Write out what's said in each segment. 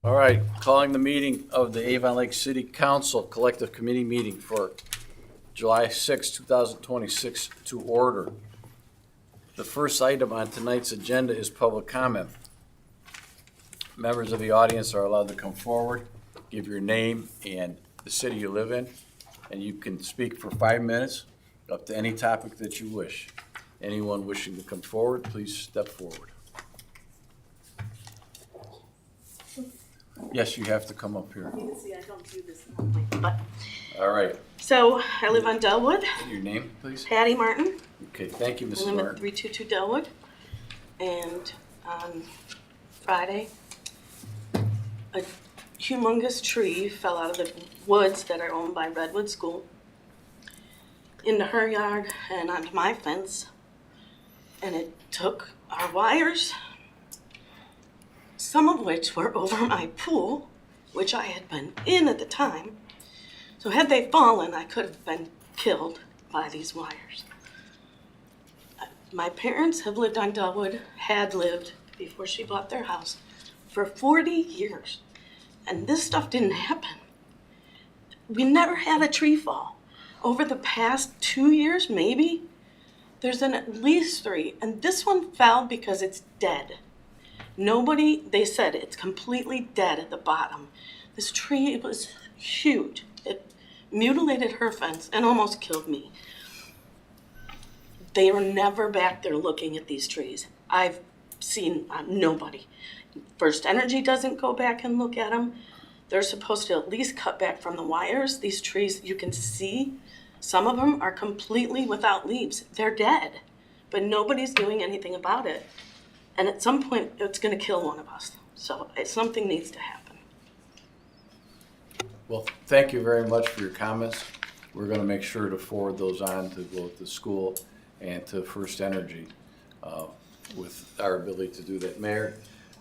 All right, calling the meeting of the Avon Lake City Council Collective Committee meeting for July 6, 2026 to order. The first item on tonight's agenda is public comment. Members of the audience are allowed to come forward, give your name and the city you live in, and you can speak for 5 minutes up to any topic that you wish. Anyone wishing to come forward, please step forward. Yes, you have to come up here. You can see I don't do this normally, but. All right. So I live on Delwood. Your name, please? Patty Martin. Okay, thank you, I Mrs. live at Martin. 322 Delwood. And on Friday, a humongous tree fell out of the woods that are owned by Redwood School into her yard and onto my fence. And it took our wires, some of which were over my pool, which I had been in at the time. So had they fallen, I could have been killed by these wires. My parents have lived on Delwood, had lived before she bought their house, for 40 years. And this stuff didn't happen. We never had a tree fall. Over the past 2 years, maybe, there's been at least 3. And this one fell because it's dead. Nobody, they said it's completely dead at the bottom. This tree was huge. It mutilated her fence and almost killed me. They were never back there looking at these trees. I've seen nobody. First Energy doesn't go back and look at them. They're supposed to at least cut back from the wires. These trees, you can see, some of them are completely without leaves. They're dead, but nobody's doing anything about it. And at some point, it's going to kill one of us. So something needs to happen. Well, thank you very much for your comments. We're going to make sure to forward those on to both the school and to First Energy with our ability to do that. Mayor?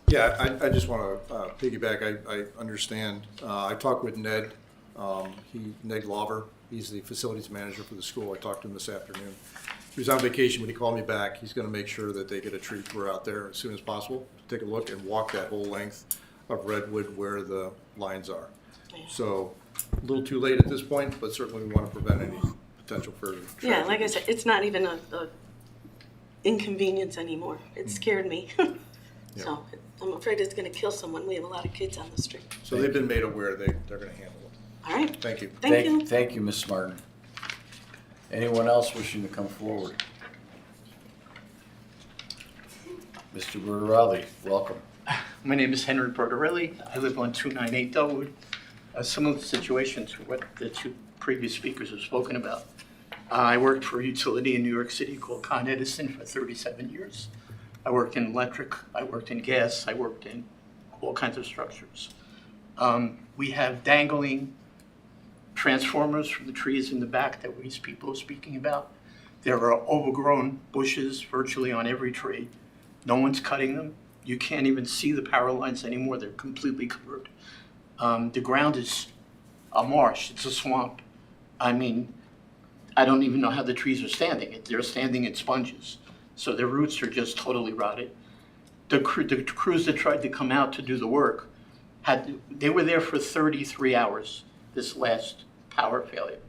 Yeah, I just want to piggyback. I understand. I talked with Ned, Ned Glover. He's the facilities manager for the school. I talked to him this afternoon. He was on vacation when he called me back. He's going to make sure that they get a tree crew out there as soon as possible to take a look and walk that whole length of redwood where the lines are. So a little too late at this point, but certainly we want to prevent any potential further traffic. Yeah, like I said, it's not even a inconvenience anymore. It scared me. So I'm afraid it's going to kill someone. We have a lot of kids on the street. So they've been made aware they're going to handle it. All right. Thank you. Thank you. Thank you, Ms. Martin. Anyone else wishing to come forward? Mr. Bertorelli, welcome. My name is Henry Bertorelli. I live on 298 Delwood. Similar situations to what the 2 previous speakers have spoken about. I worked for a utility in New York City called Con Edison for 37 years. I worked in electric, I worked in gas, I worked in all kinds of structures. We have dangling transformers from the trees in the back that these people are speaking about. There are overgrown bushes virtually on every tree. No one's cutting them. You can't even see the power lines anymore. They're completely covered. The ground is a marsh. It's a swamp. I mean, I don't even know how the trees are standing. They're standing in sponges. So their roots are just totally rotted. The crews that tried to come out to do the work, they were there for 33 hours this last power failure.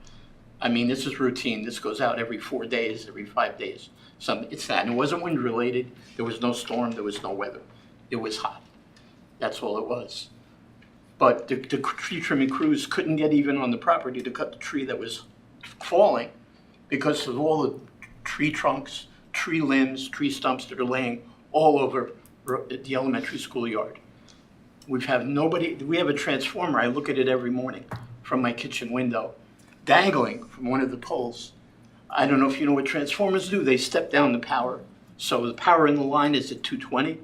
I mean, this is routine. This goes out every 4 days, every 5 days. It's that. And it wasn't wind related. There was no storm. There was no weather. It was hot. That's all it was. But the tree trimming crews couldn't get even on the property to cut the tree that was falling because of all the tree trunks, tree limbs, tree stumps that are laying all over the elementary school yard. We have a transformer. I look at it every morning from my kitchen window, dangling from one of the poles. I don't know if you know what transformers do. They step down the power. So the power in the line is at 220.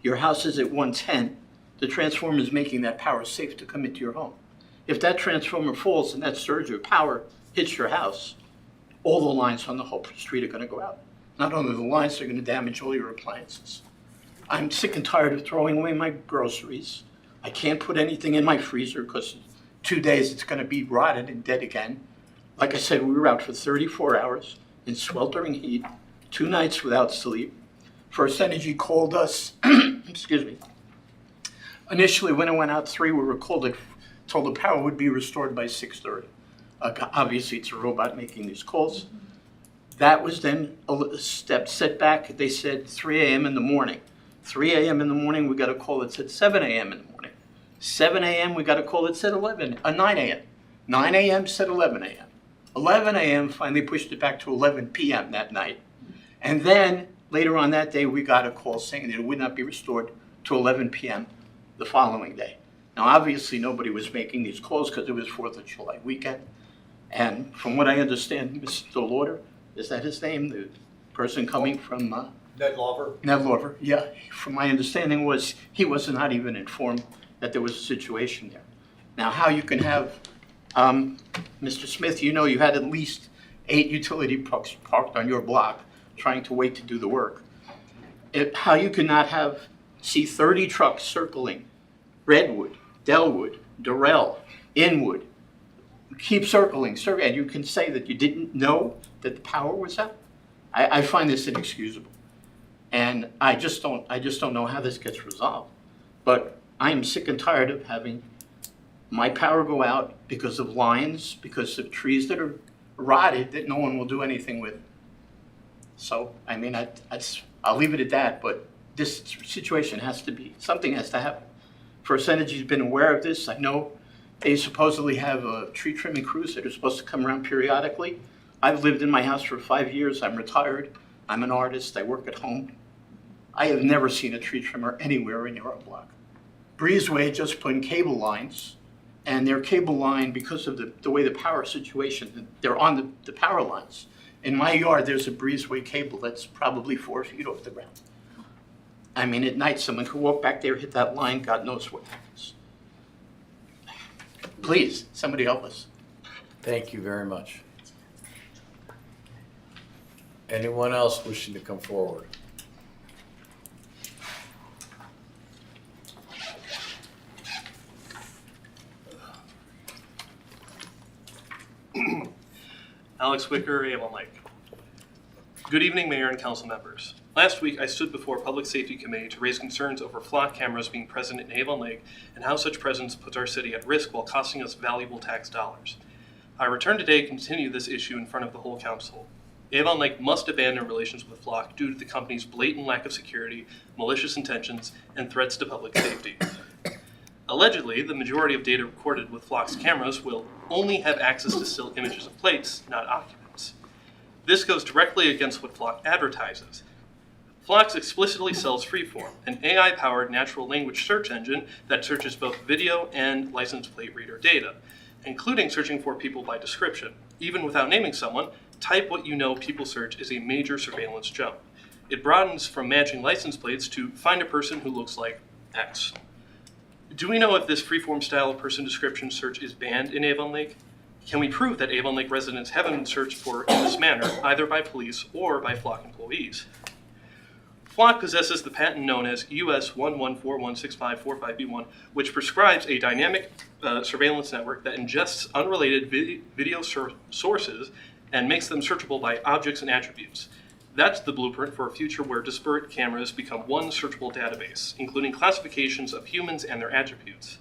Your house is at 110. The transformer is making that power safe to come into your home. If that transformer falls and that surge of power hits your house, all the lines on the whole street are going to go out. Not only the lines, they're going to damage all your appliances. I'm sick and tired of throwing away my groceries. I can't put anything in my freezer because 2 days it's going to be rotted and dead again. Like I said, we were out for 34 hours in sweltering heat, 2 nights without sleep. First Energy called us, excuse me, Initially, when it went out 3, we were told the power would be restored by 6:30. Obviously, it's a robot making these calls. That was then a step set back. They said 3 a.m. in the morning. 3 a.m. in the morning, we got a call that said 7 a.m. in the morning. 7 a.m., we got a call that said 9 a.m. 9 a.m. said 11 a.m. 11 a.m. finally pushed it back to 11 p.m. that night. And then later on that day, we got a call saying that it would not be restored to 11 p.m. the following day. Now, obviously, nobody was making these calls because it was 4th of July weekend. And from what I understand, Mr. Lauder, is that his name? The person coming from Ned Lover? Ned Lauder, yeah. From my understanding was he was not even informed that there was a situation there. Now, how you can have, Mr. Smith, you know you had at least 8 utility trucks parked on your block trying to wait to do the work. How you cannot see 30 trucks circling Redwood, Delwood, Durrell, Inwood, keep circling, and you can say that you didn't know that the power was out? I find this inexcusable. And I just don't know how this gets resolved. But I am sick and tired of having my power go out because of lines, because of trees that are rotted that no one will do anything with. So, I mean, I'll leave it at that, but this situation something has to happen. First Energy's been aware of this. I know they supposedly have tree trimming crews that are supposed to come around periodically. I've lived in my house for 5 years. I'm retired. I'm an artist. I work at home. I have never seen a tree trimmer anywhere in our block. Breezeway just put in cable lines, and their cable line, because of the way the power situation, they're on the power lines. In my yard, there's a breezeway cable that's probably 4 feet off the ground. I mean, at night, someone could walk back there, hit that line, God knows what happens. Please, somebody help us. Thank you very much. Anyone else wishing to come forward? Alex Wicker, Avon Lake. Good evening, Mayor and Council members. Last week, I stood before Public Safety Committee to raise concerns over flock cameras being present in Avon Lake and how such presence puts our city at risk while costing us valuable tax dollars. I return today to continue this issue in front of the whole council. Avon Lake must abandon relations with flock due to the company's blatant lack of security, malicious intentions, and threats to public safety. Allegedly, the majority of data recorded with Flock's cameras will only have access to still images of plates, not occupants. This goes directly against what Flock advertises. Flock explicitly sells Freeform, an AI-powered natural language search engine that searches both video and license plate reader data, including searching for people by description. Even without naming someone, type what you know people search is a major surveillance jump. It broadens from matching license plates to find a person who looks like X. Do we know if this Freeform style of person description search is banned in Avon Lake? Can we prove that Avon Lake residents haven't been searched for in this manner, either by police or by Flock employees? Flock possesses the patent known as US 11416545B1, which prescribes a dynamic surveillance network that ingests unrelated video sources and makes them searchable by objects and attributes. That's the blueprint for a future where disparate cameras become one searchable database, including classifications of humans and their attributes.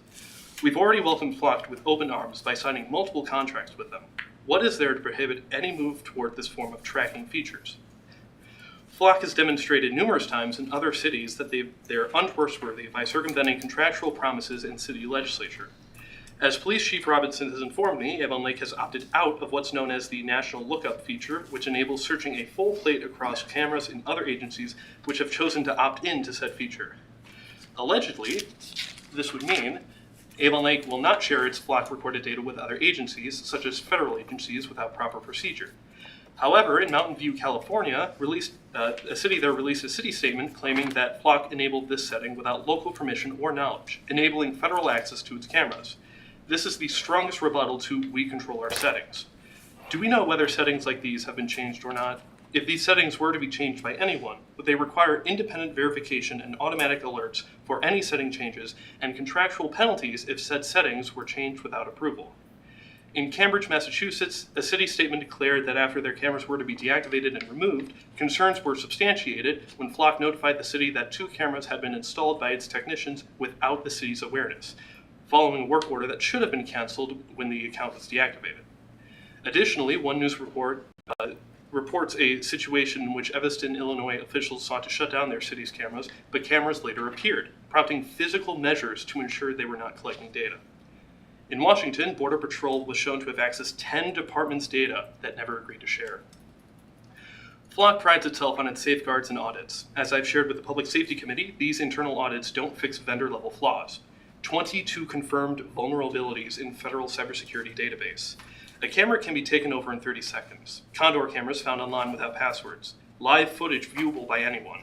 We've already welcomed Flock with open arms by signing multiple contracts with them. What is there to prohibit any move toward this form of tracking features? Flock has demonstrated numerous times in other cities that they're untrustworthy by circumventing contractual promises in city legislature. As Police Chief Robinson has informed me, Avon Lake has opted out of what's known as the National Lookup feature, which enables searching a full plate across cameras in other agencies which have chosen to opt in to said feature. Allegedly, this would mean Avon Lake will not share its Flock recorded data with other agencies, such as federal agencies, without proper procedure. However, in Mountain View, California, a city there released a city statement claiming that Flock enabled this setting without local permission or knowledge, enabling federal access to its cameras. This is the strongest rebuttal to "we control our settings." Do we know whether settings like these have been changed or not? If these settings were to be changed by anyone, would they require independent verification and automatic alerts for any setting changes and contractual penalties if said settings were changed without approval? In Cambridge, Massachusetts, a city statement declared that after their cameras were to be deactivated and removed, concerns were substantiated when Flock notified the city that 2 cameras had been installed by its technicians without the city's awareness, following a work order that should have been canceled when the account was deactivated. Additionally, one news report reports a situation in which Evanston, Illinois officials sought to shut down their city's cameras, but cameras later appeared, prompting physical measures to ensure they were not collecting data. In Washington, Border Patrol was shown to have accessed 10 departments' data that never agreed to share. Flock prides itself on its safeguards and audits. As I've shared with the Public Safety Committee, these internal audits don't fix vendor-level flaws. 22 confirmed vulnerabilities in federal cybersecurity database. A camera can be taken over in 30 seconds. Condor cameras found online without passwords. Live footage viewable by anyone.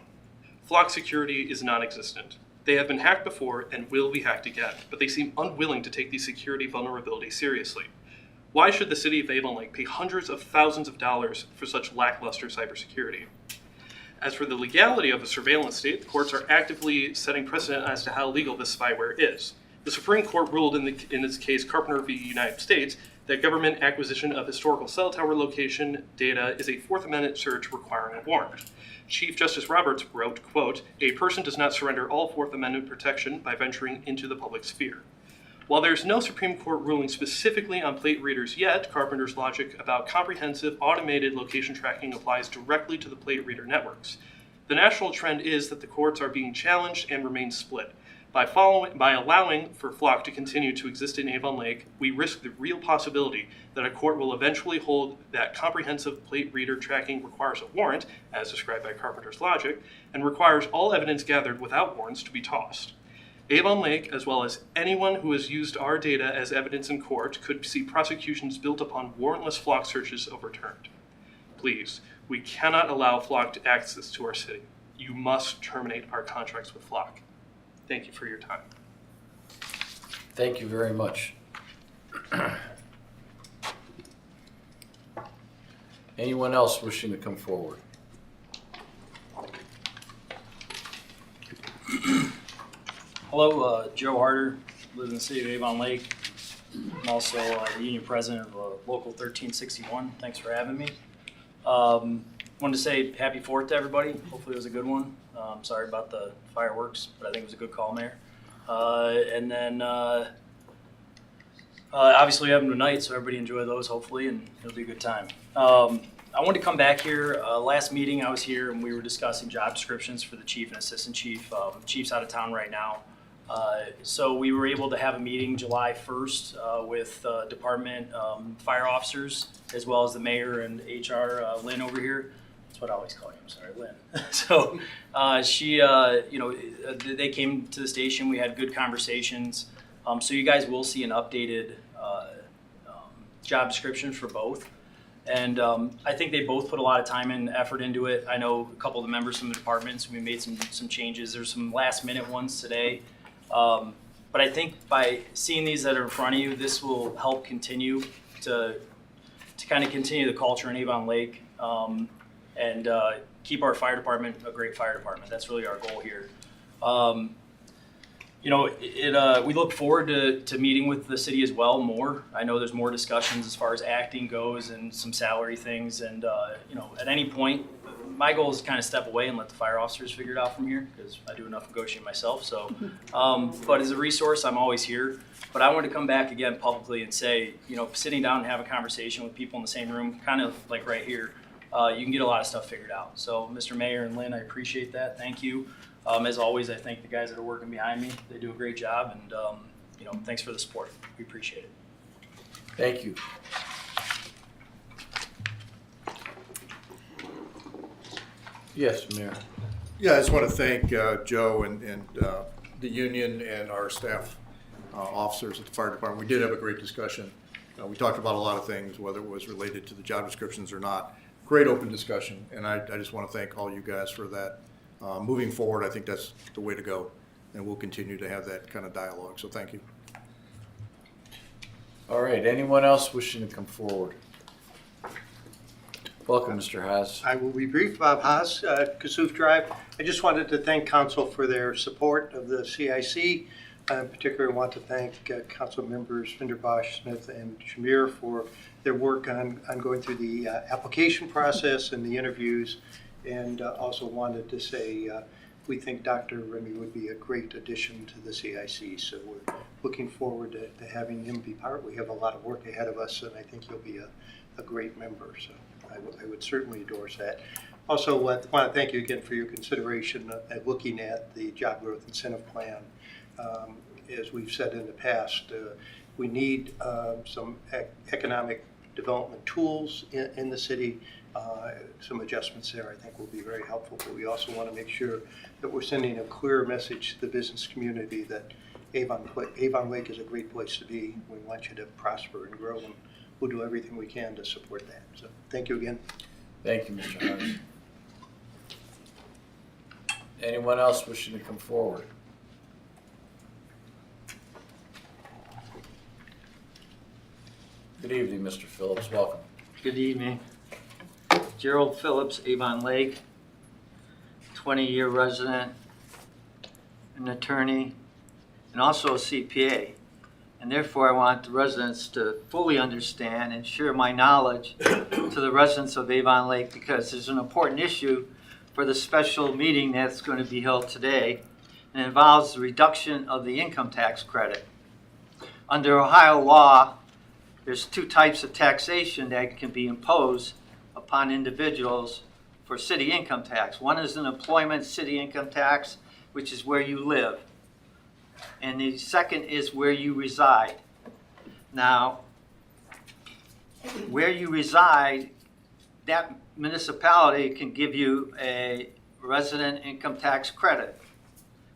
Flock security is non-existent. They have been hacked before and will be hacked again, but they seem unwilling to take these security vulnerabilities seriously. Why should the city of Avon Lake pay hundreds of thousands of dollars for such lackluster cybersecurity? As for the legality of a surveillance state, the courts are actively setting precedent as to how legal this spyware is. The Supreme Court ruled in this case, Carpenter v. United States, that government acquisition of historical cell tower location data is a Fourth Amendment search requiring a warrant. Chief Justice Roberts wrote, quote, "A person does not surrender all Fourth Amendment protection by venturing into the public sphere." While there's no Supreme Court ruling specifically on plate readers yet, Carpenter's logic about comprehensive automated location tracking applies directly to the plate reader networks. The national trend is that the courts are being challenged and remain split. By allowing for Flock to continue to exist in Avon Lake, we risk the real possibility that a court will eventually hold that comprehensive plate reader tracking requires a warrant, as described by Carpenter's logic, and requires all evidence gathered without warrants to be tossed. Avon Lake, as well as anyone who has used our data as evidence in court, could see prosecutions built upon warrantless Flock searches overturned. Please, we cannot allow Flock to access to our city. You must terminate our contracts with Flock. Thank you for your time. Thank you very much. Anyone else wishing to come forward? Hello, Joe Harder, live in the city of Avon Lake. I'm also the union president of Local 1361. Thanks for having me. Wanted to say happy 4th to everybody. Hopefully it was a good one. Sorry about the fireworks, but I think it was a good call, Mayor. And then obviously we have them tonight, so everybody enjoy those hopefully, and it'll be a good time. I wanted to come back here. Last meeting I was here and we were discussing job descriptions for the chief and assistant chief. Chief's out of town right now. So we were able to have a meeting July 1st with department fire officers, as well as the mayor and HR, Lynn over here. That's what I always call you, I'm sorry, Lynn. So she, they came to the station, we had good conversations. So you guys will see an updated job description for both. And I think they both put a lot of time and effort into it. I know a couple of the members from the departments, we made some changes. There's some last minute ones today. But I think by seeing these that are in front of you, this will help continue to kind of continue the culture in Avon Lake and keep our fire department a great fire department. That's really our goal here. We look forward to meeting with the city as well more. I know there's more discussions as far as acting goes and some salary things. And, at any point, my goal is to kind of step away and let the fire officers figure it out from here because I do enough negotiating myself. So, but as a resource, I'm always here. But I wanted to come back again publicly and say, sitting down and have a conversation with people in the same room, kind of like right here, you can get a lot of stuff figured out. So, Mr. Mayor and Lynn, I appreciate that. Thank you. As always, I thank the guys that are working behind me. They do a great job, and thanks for the support. We appreciate it. Thank you. Yes, Mayor. Yeah, I just want to thank Joe and the union and our staff officers at the fire department. We did have a great discussion. We talked about a lot of things, whether it was related to the job descriptions or not. Great open discussion, and I just want to thank all you guys for that. Moving forward, I think that's the way to go, and we'll continue to have that kind of dialogue. So thank you. All right, anyone else wishing to come forward? Welcome, Mr. Haas. I will be brief. Bob Haas, Kasuth Drive. I just wanted to thank council for their support of the CIC. I in particular want to thank Council members Vinderbosch, Smith, and Shamir for their work on going through the application process and the interviews, and also wanted to say we think Dr. Remy would be a great addition to the CIC, so we're looking forward to having him be part. We have a lot of work ahead of us, and I think he'll be a great member, so I would certainly endorse that. Also, I want to thank you again for your consideration at looking at the job growth incentive plan. As we've said in the past, we need some economic development tools in the city. Some adjustments there I think will be very helpful, but we also want to make sure that we're sending a clear message to the business community that Avon Lake is a great place to be. We want you to prosper and grow, and we'll do everything we can to support that. So thank you again. Thank you, Mr. Harsh. Anyone else wishing to come forward? Good evening, Mr. Phillips. Welcome. Good evening. Gerald Phillips, Avon Lake, 20-year resident, an attorney, and also a CPA. And therefore, I want the residents to fully understand and share my knowledge to the residents of Avon Lake, because there's an important issue for the special meeting that's going to be held today, and it involves the reduction of the income tax credit. Under Ohio law, there's two types of taxation that can be imposed upon individuals for city income tax. One is an employment city income tax, which is where you live. And the second is where you reside. Now, where you reside, that municipality can give you a resident income tax credit.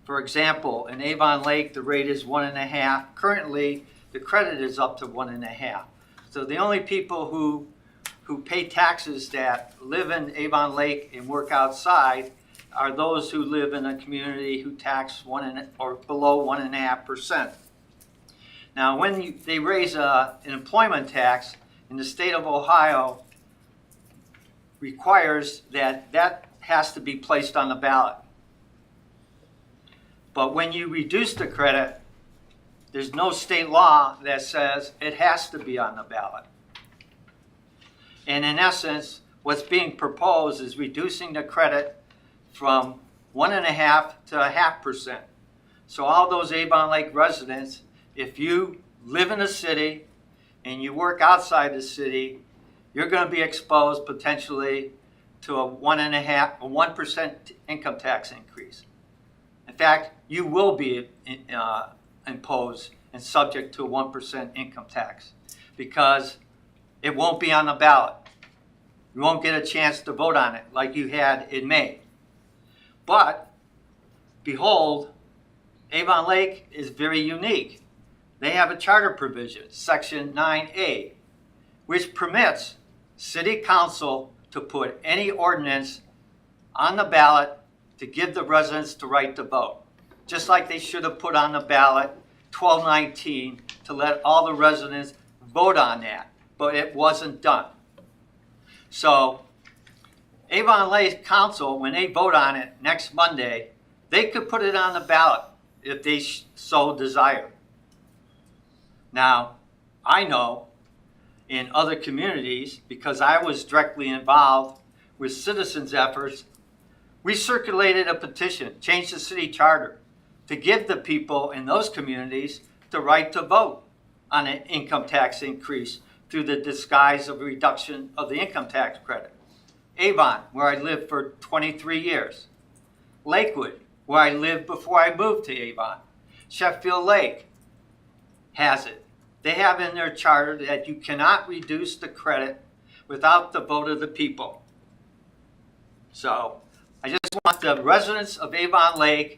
For example, in Avon Lake, the rate is 1.5. Currently, the credit is up to 1.5. So the only people who pay taxes that live in Avon Lake and work outside are those who live in a community who tax or below 1.5%. Now, when they raise an employment tax in the state of Ohio, requires that has to be placed on the ballot. But when you reduce the credit, there's no state law that says it has to be on the ballot. And in essence, what's being proposed is reducing the credit from 1.5 to 0.5%. So all those Avon Lake residents, if you live in a city and you work outside the city, you're going to be exposed potentially to a 1% income tax increase. In fact, you will be imposed and subject to a 1% income tax because it won't be on the ballot. You won't get a chance to vote on it like you had in May. But, behold, Avon Lake is very unique. They have a charter provision, Section 9A, which permits City Council to put any ordinance on the ballot to give the residents the right to vote. Just like they should have put on the ballot 1219 to let all the residents vote on that, but it wasn't done. So, Avon Lake Council, when they vote on it next Monday, they could put it on the ballot if they so desire. Now, I know in other communities, because I was directly involved with citizens' efforts, we circulated a petition, changed the city charter, to give the people in those communities the right to vote on an income tax increase through the disguise of a reduction of the income tax credit. Avon, where I lived for 23 years. Lakewood, where I lived before I moved to Avon. Sheffield Lake has it. They have in their charter that you cannot reduce the credit without the vote of the people. So, I just want the residents of Avon Lake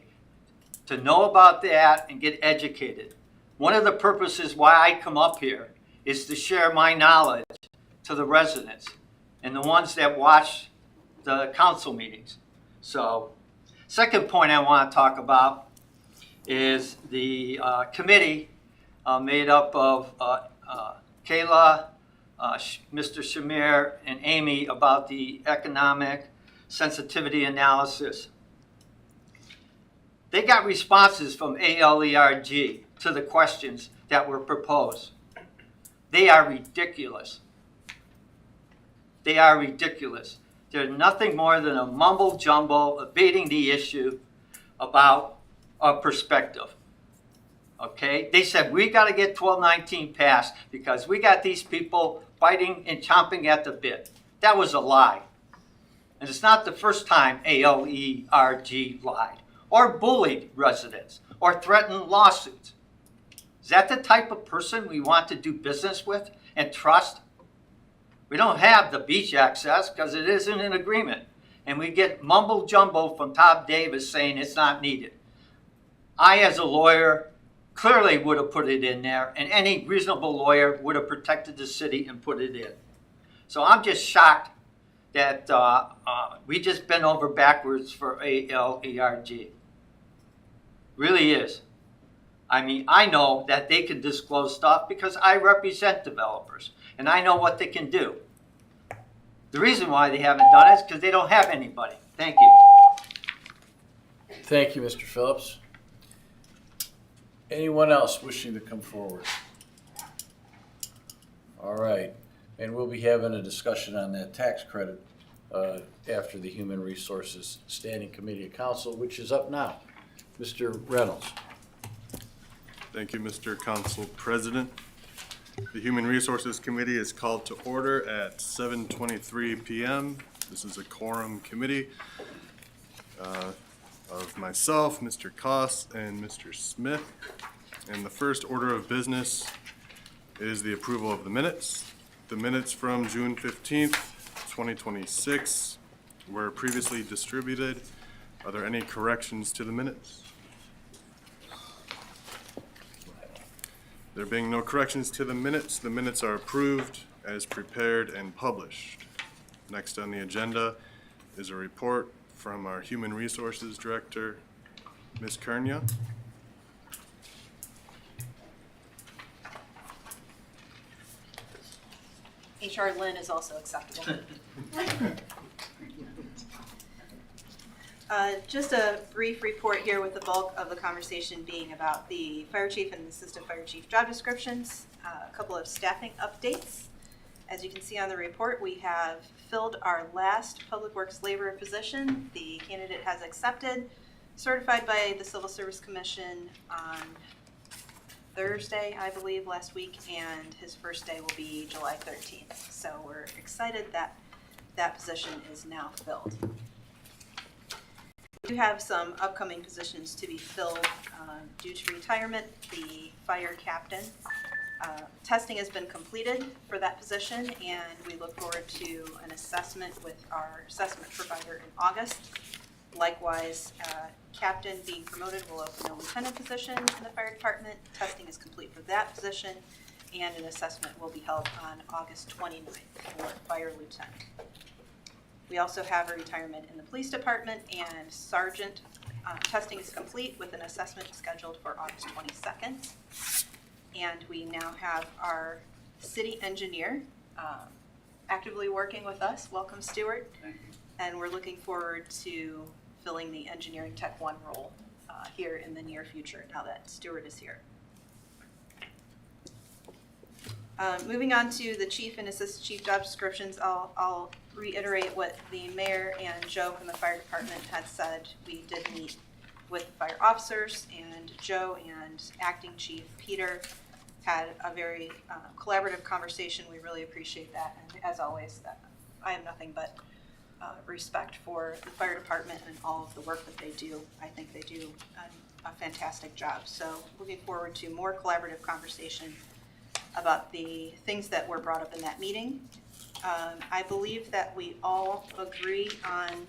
to know about that and get educated. One of the purposes why I come up here is to share my knowledge to the residents and the ones that watch the council meetings. So, second point I want to talk about is the committee made up of Kayla, Mr. Shamir, and Amy about the economic sensitivity analysis. They got responses from ALERG to the questions that were proposed. They are ridiculous. They are ridiculous. They're nothing more than a mumble jumble evading the issue about a perspective. Okay? They said, we got to get 1219 passed because we got these people fighting and chomping at the bit. That was a lie. And it's not the first time ALERG lied or bullied residents or threatened lawsuits. Is that the type of person we want to do business with and trust? We don't have the beach access because it isn't an agreement. And we get mumble jumbo from Todd Davis saying it's not needed. I, as a lawyer, clearly would have put it in there, and any reasonable lawyer would have protected the city and put it in. So I'm just shocked that we just bent over backwards for ALERG. Really is. I mean, I know that they can disclose stuff because I represent developers, and I know what they can do. The reason why they haven't done it is because they don't have anybody. Thank you. Thank you, Mr. Phillips. Anyone else wishing to come forward? All right, and we'll be having a discussion on that tax credit after the Human Resources Standing Committee of Council, which is up now. Mr. Reynolds. Thank you, Mr. Council President. The Human Resources Committee is called to order at 7:23 p.m. This is a quorum committee of myself, Mr. Koss, and Mr. Smith. And the first order of business is the approval of the minutes. The minutes from June 15th, 2026 were previously distributed. Are there any corrections to the minutes? There being no corrections to the minutes are approved as prepared and published. Next on the agenda is a report from our Human Resources Director, Ms. Kernia. HR Lynn is also acceptable. Just a brief report here with the bulk of the conversation being about the fire chief and assistant fire chief job descriptions. A couple of staffing updates. As you can see on the report, we have filled our last public works laborer position. The candidate has accepted, certified by the Civil Service Commission on Thursday, I believe, last week, and his first day will be July 13th. So we're excited that that position is now filled. We do have some upcoming positions to be filled due to retirement. The fire captain testing has been completed for that position, and we look forward to an assessment with our assessment provider in August. Likewise, captain being promoted will open a lieutenant position in the fire department. Testing is complete for that position, and an assessment will be held on August 29th for fire lieutenant. We also have a retirement in the police department, and sergeant testing is complete with an assessment scheduled for August 22nd. And we now have our city engineer actively working with us. Welcome, Stuart. Thank you. And we're looking forward to filling the engineering tech 1 role here in the near future now that Stuart is here. Moving on to the chief and assistant chief job descriptions, I'll reiterate what the mayor and Joe from the fire department had said. We did meet with fire officers, and Joe and acting chief Peter had a very collaborative conversation. We really appreciate that, and as always, I have nothing but respect for the fire department and all of the work that they do. I think they do a fantastic job. So looking forward to more collaborative conversation about the things that were brought up in that meeting. I believe that we all agree on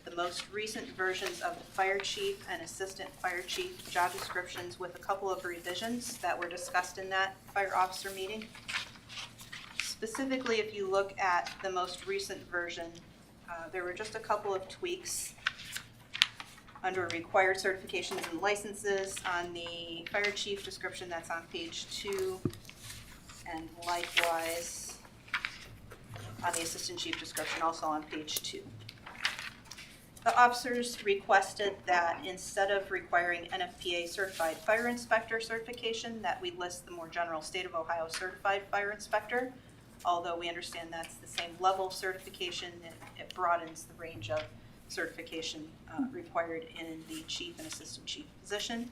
the most recent versions of the fire chief and assistant fire chief job descriptions with a couple of revisions that were discussed in that fire officer meeting. Specifically, if you look at the most recent version, there were just a couple of tweaks under required certifications and licenses on the fire chief description. That's on page 2, and likewise on the assistant chief description, also on page 2. The officers requested that instead of requiring NFPA certified fire inspector certification, that we list the more general state of Ohio certified fire inspector. Although we understand that's the same level of certification, it broadens the range of certification required in the chief and assistant chief position.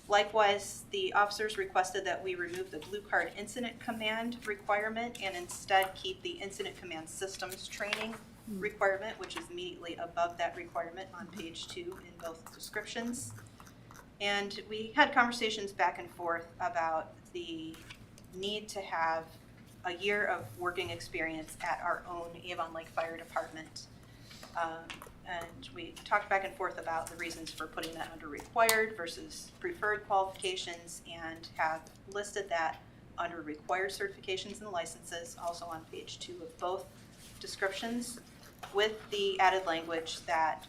Likewise, the officers requested that we remove the blue card incident command requirement and instead keep the incident command systems training requirement, which is immediately above that requirement on page 2 in both descriptions. And we had conversations back and forth about the need to have a year of working experience at our own Avon Lake Fire Department. And we talked back and forth about the reasons for putting that under required versus preferred qualifications, and have listed that under required certifications and licenses, also on page 2 of both descriptions, with the added language that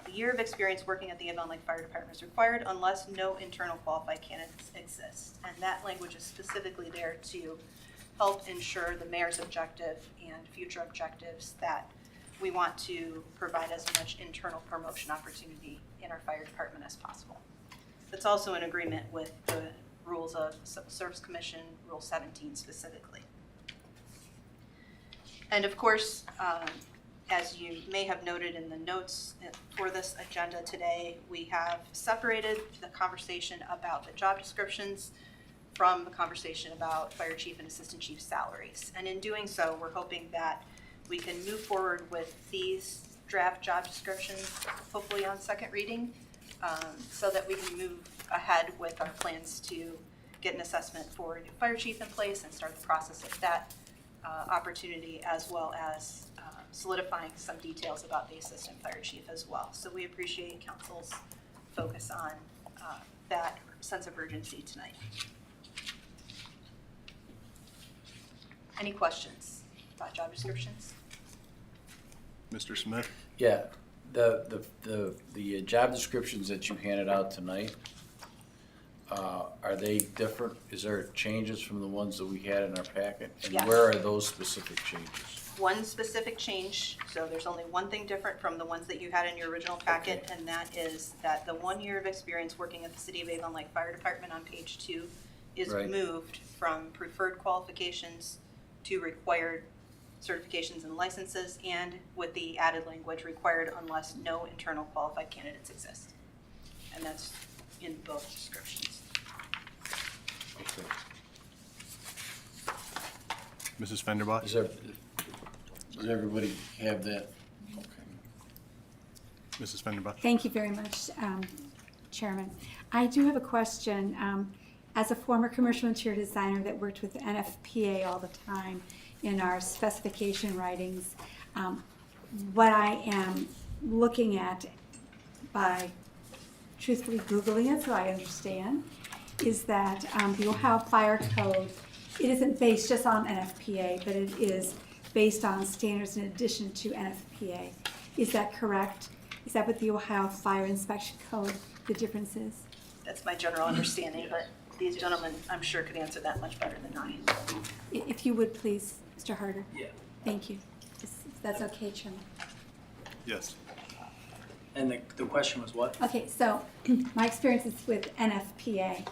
a year of experience working at the Avon Lake Fire Department is required unless no internal qualified candidates exist. And that language is specifically there to help ensure the mayor's objective and future objectives that we want to provide as much internal promotion opportunity in our fire department as possible. It's also in agreement with the rules of Civil Service Commission, Rule 17 specifically. And of course, as you may have noted in the notes for this agenda today, we have separated the conversation about the job descriptions from the conversation about fire chief and assistant chief salaries. And in doing so, we're hoping that we can move forward with these draft job descriptions, hopefully on second reading, so that we can move ahead with our plans to get an assessment for a new fire chief in place and start the process of that opportunity, as well as solidifying some details about the assistant fire chief as well. So we appreciate council's focus on that sense of urgency tonight. Any questions about job descriptions? Mr. Smith? Yeah, the job descriptions that you handed out tonight, are they different? Is there changes from the ones that we had in our packet? And Yes. where are those specific changes? One specific change, so there's only one thing different from the ones that you had in your original packet, and that is that the 1 year of experience working at the City of Avon Lake Fire Department on page 2 is Right. moved from preferred qualifications to required certifications and licenses, and with the added language required unless no internal qualified candidates exist. And that's in both descriptions. Okay. Mrs. Fenderbosh? Does everybody have that? Okay. Mrs. Fenderbosh? Thank you very much, Chairman. I do have a question. As a former commercial interior designer that worked with NFPA all the time in our specification writings, what I am looking at by truthfully Googling it so I understand is that the Ohio Fire Code, it isn't based just on NFPA, but it is based on standards in addition to NFPA. Is that correct? Is that what the Ohio Fire Inspection Code, the difference is? That's my general understanding, but these gentlemen, I'm sure, could answer that much better than I. If you would please, Mr. Harder. Yeah. Thank you. If that's okay, Chairman. Yes. And the question was what? Okay, so my experience is with NFPA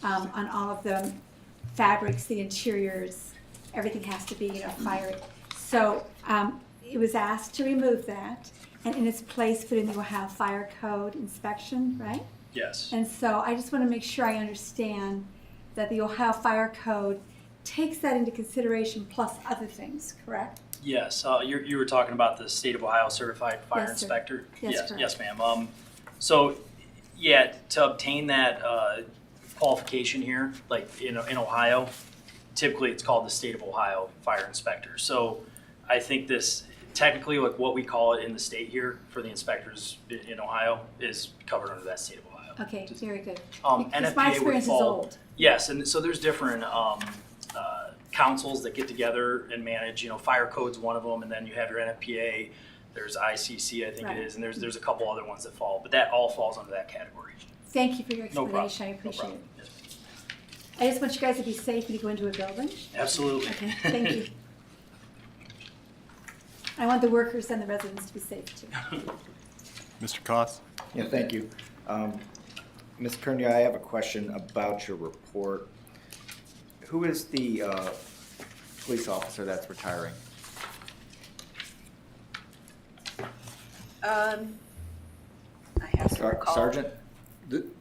on all of the fabrics, the interiors, everything has to be, fire. So it was asked to remove that and in its place put in the Ohio Fire Code inspection, right? Yes. And so I just want to make sure I understand that the Ohio Fire Code takes that into consideration plus other things, correct? Yes, you were talking about the State of Ohio Certified Fire Yes, sir. Inspector? Yes, Yes, correct. yes, ma'am. So, yeah, to obtain that qualification here, like in Ohio, typically it's called the State of Ohio Fire Inspector. So I think this, technically, like what we call it in the state here for the inspectors in Ohio is covered under that State of Ohio. Okay, very good. NFPA Because my would experience is fall- old. Yes, and so there's different councils that get together and manage, fire code's one of them, and then you have your NFPA, there's ICC, I think Right. it is, and there's a couple other ones that fall, but that all falls under that category. Thank you for your No problem. explanation, I No appreciate problem. it. Yes. I just want you guys to be safe when you go into a building. Absolutely. Okay, thank you. I want the workers and the residents to be safe too. Mr. Koss? Yeah, thank you. Ms. Kernia, I have a question about your report. Who is the police officer that's retiring? I have to recall. Sergeant?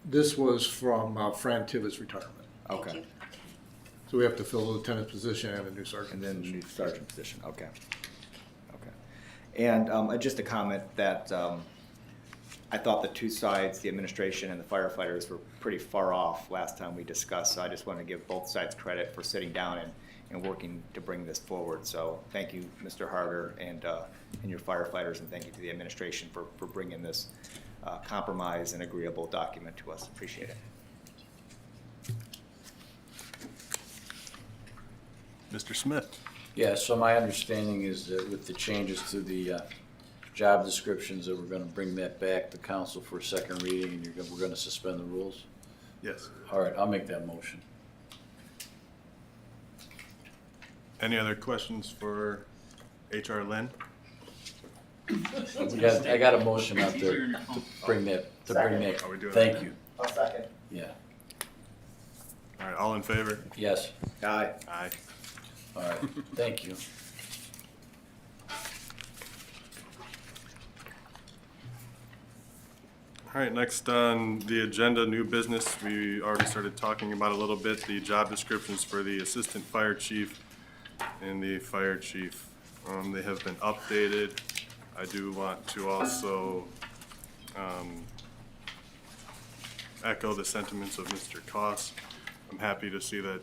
This was from Fran Tibbetts' retirement. Thank Okay. you. So we have to fill the lieutenant position and a new sergeant And then position. new sergeant position, okay. Okay. And just a comment that I thought the two sides, the administration and the firefighters, were pretty far off last time we discussed, so I just want to give both sides credit for sitting down and working to bring this forward. So thank you, Mr. Harder, and your firefighters, and thank you to the administration for bringing this compromise and agreeable document to us. Appreciate it. Mr. Smith? Yeah, so my understanding is that with the changes to the job descriptions, that we're gonna bring that back to council for a second reading, and we're gonna suspend the rules? Yes. All right, I'll make that motion. Any other questions for HR Lynn? I got a motion out there to bring that, Are we doing thank that? you, I'll second. yeah, All right, all in favor? yes, Aye. Aye. all right, thank you. All right, next on the agenda, new business. We already started talking about a little bit, the job descriptions for the assistant fire chief and the fire chief. They have been updated. I do want to also echo the sentiments of Mr. Koss. I'm happy to see that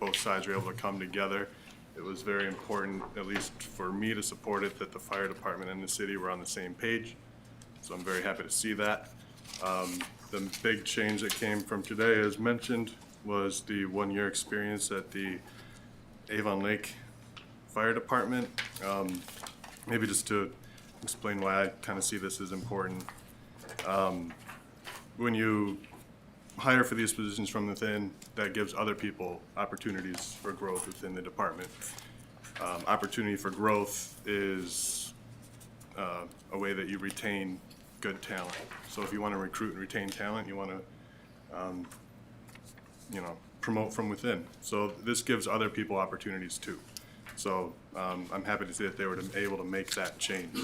both sides were able to come together. It was very important, at least for me, to support it, that the fire department and the city were on the same page. So I'm very happy to see that. The big change that came from today, as mentioned, was the one-year experience at the Avon Lake Fire Department. Maybe just to explain why I kind of see this as important. When you hire for these positions from within, that gives other people opportunities for growth within the department. Opportunity for growth is a way that you retain good talent. So if you want to recruit and retain talent, you want to, promote from within. So this gives other people opportunities too. So I'm happy to see that they were able to make that change.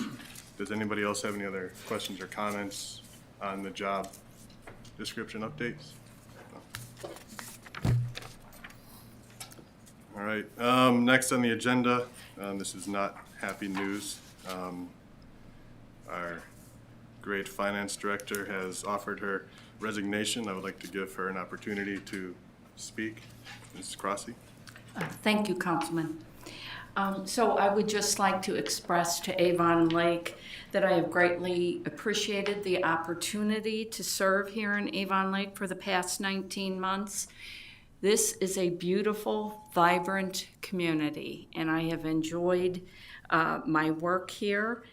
Does anybody else have any other questions or comments on the job description updates? No. All right, next on the agenda, this is not happy news. Our great finance director has offered her resignation. I would like to give her an opportunity to speak. Mrs. Crossy? Thank you, Councilman. So I would just like to express to Avon Lake that I have greatly appreciated the opportunity to serve here in Avon Lake for the past 19 months. This is a beautiful, vibrant community, and I have enjoyed my work here,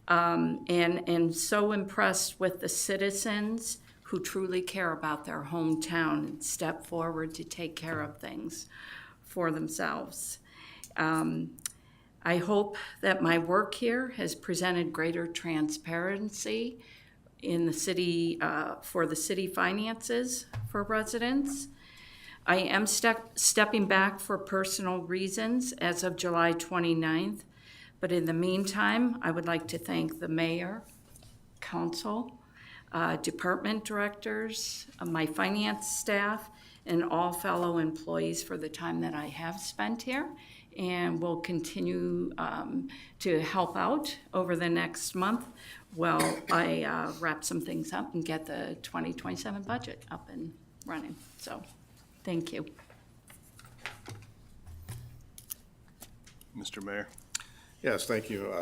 and so impressed with the citizens who truly care about their hometown and step forward to take care of things for themselves. I hope that my work here has presented greater transparency in the city, for the city finances for residents. I am stepping back for personal reasons as of July 29th, but in the meantime, I would like to thank the mayor, council, department directors, my finance staff, and all fellow employees for the time that I have spent here, and will continue to help out over the next month while I wrap some things up and get the 2027 budget up and running. So, thank you. Mr. Mayor? Yes, thank you,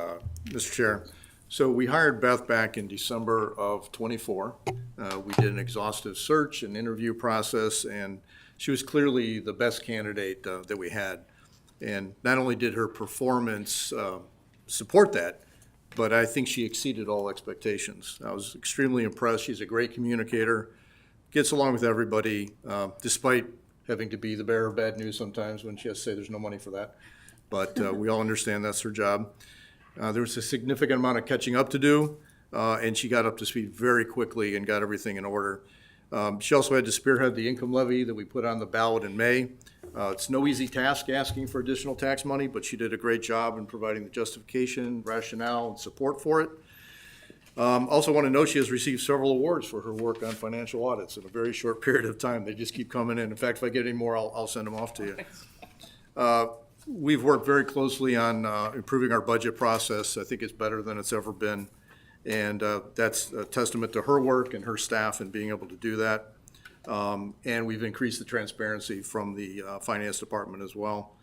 Mr. Chair. So we hired Beth back in December of '24. We did an exhaustive search and interview process, and she was clearly the best candidate that we had. And not only did her performance support that, but I think she exceeded all expectations. I was extremely impressed. She's a great communicator, gets along with everybody, despite having to be the bearer of bad news sometimes when she has to say there's no money for that. But we all understand that's her job. There was a significant amount of catching up to do, and she got up to speed very quickly and got everything in order. She also had to spearhead the income levy that we put on the ballot in May. It's no easy task asking for additional tax money, but she did a great job in providing the justification, rationale, and support for it. Also want to note she has received several awards for her work on financial audits in a very short period of time. They just keep coming in. In fact, if I get any more, I'll send them off to you. We've worked very closely on improving our budget process. I think it's better than it's ever been. And that's a testament to her work and her staff in being able to do that. And we've increased the transparency from the finance department as well.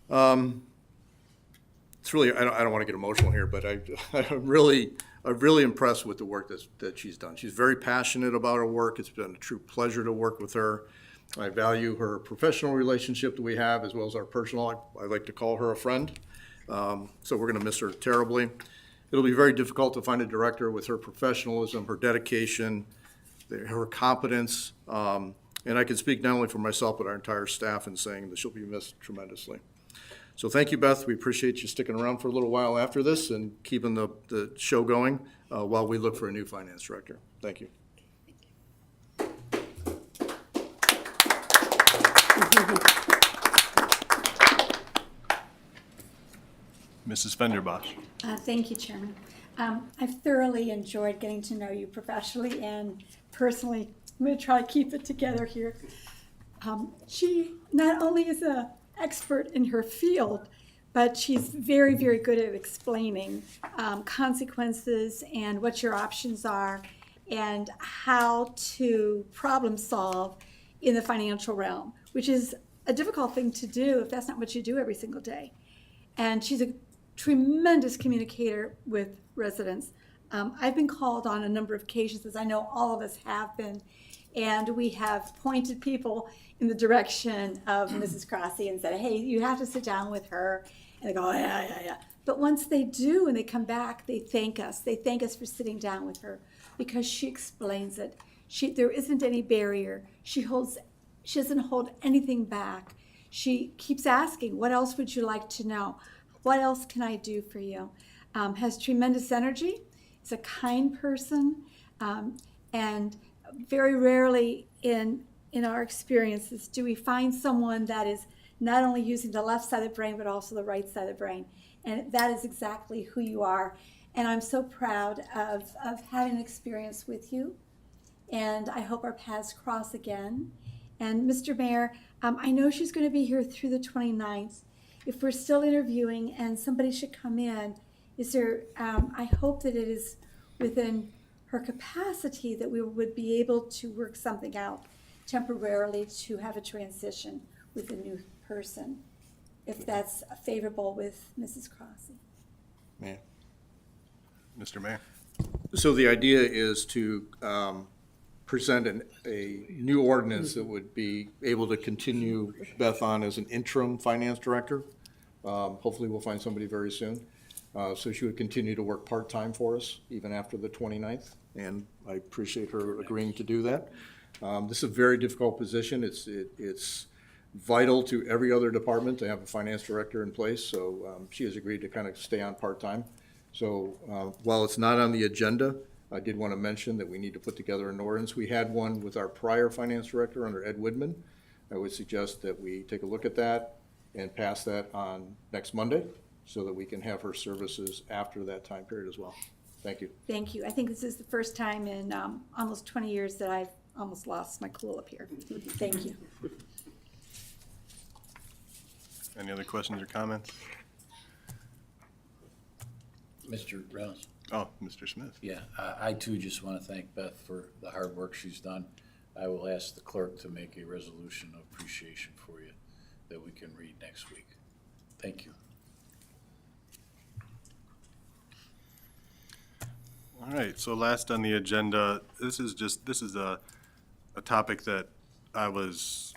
It's really, I don't want to get emotional here, but I'm really impressed with the work that she's done. She's very passionate about her work. It's been a true pleasure to work with her. I value her professional relationship that we have as well as our personal. I like to call her a friend. So we're going to miss her terribly. It'll be very difficult to find a director with her professionalism, her dedication, her competence. And I can speak not only for myself, but our entire staff in saying that she'll be missed tremendously. So thank you, Beth. We appreciate you sticking around for a little while after this and keeping the show going while we look for a new finance director. Thank you. Mrs. Fenderbosh. Thank you, Chairman. I've thoroughly enjoyed getting to know you professionally and personally. I'm going to try to keep it together here. She not only is an expert in her field, but she's very, very good at explaining consequences and what your options are and how to problem solve in the financial realm, which is a difficult thing to do if that's not what you do every single day. And she's a tremendous communicator with residents. I've been called on a number of occasions, as I know all of us have been, and we have pointed people in the direction of Mrs. Crossy and said, hey, you have to sit down with her. And they go, yeah. But once they do and they come back, they thank us. They thank us for sitting down with her because she explains it. There isn't any barrier. She doesn't hold anything back. She keeps asking, what else would you like to know? What else can I do for you? Has tremendous energy. Is a kind person. And very rarely in our experiences do we find someone that is not only using the left side of the brain, but also the right side of the brain. And that is exactly who you are. And I'm so proud of having an experience with you. And I hope our paths cross again. And Mr. Mayor, I know she's going to be here through the 29th. If we're still interviewing and somebody should come in, I hope that it is within her capacity that we would be able to work something out temporarily to have a transition with a new person, if that's favorable with Mrs. Crossy. Mayor. Mr. Mayor. So the idea is to present a new ordinance that would be able to continue Beth on as an interim finance director. Hopefully we'll find somebody very soon. So she would continue to work part-time for us even after the 29th, and I appreciate her agreeing to do that. This is a very difficult position. It's vital to every other department to have a finance director in place, so she has agreed to kind of stay on part-time. So while it's not on the agenda, I did want to mention that we need to put together an ordinance. We had one with our prior finance director under Ed Widman. I would suggest that we take a look at that and pass that on next Monday so that we can have her services after that time period as well. Thank you. Thank you. I think this is the first time in almost 20 years that I've almost lost my cool up here. Thank you. Any other questions or comments? Mr. Reynolds? Oh, Mr. Smith. Yeah, I too just want to thank Beth for the hard work she's done. I will ask the clerk to make a resolution of appreciation for you that we can read next week. Thank you. All right, so last on the agenda, this is a topic that I was,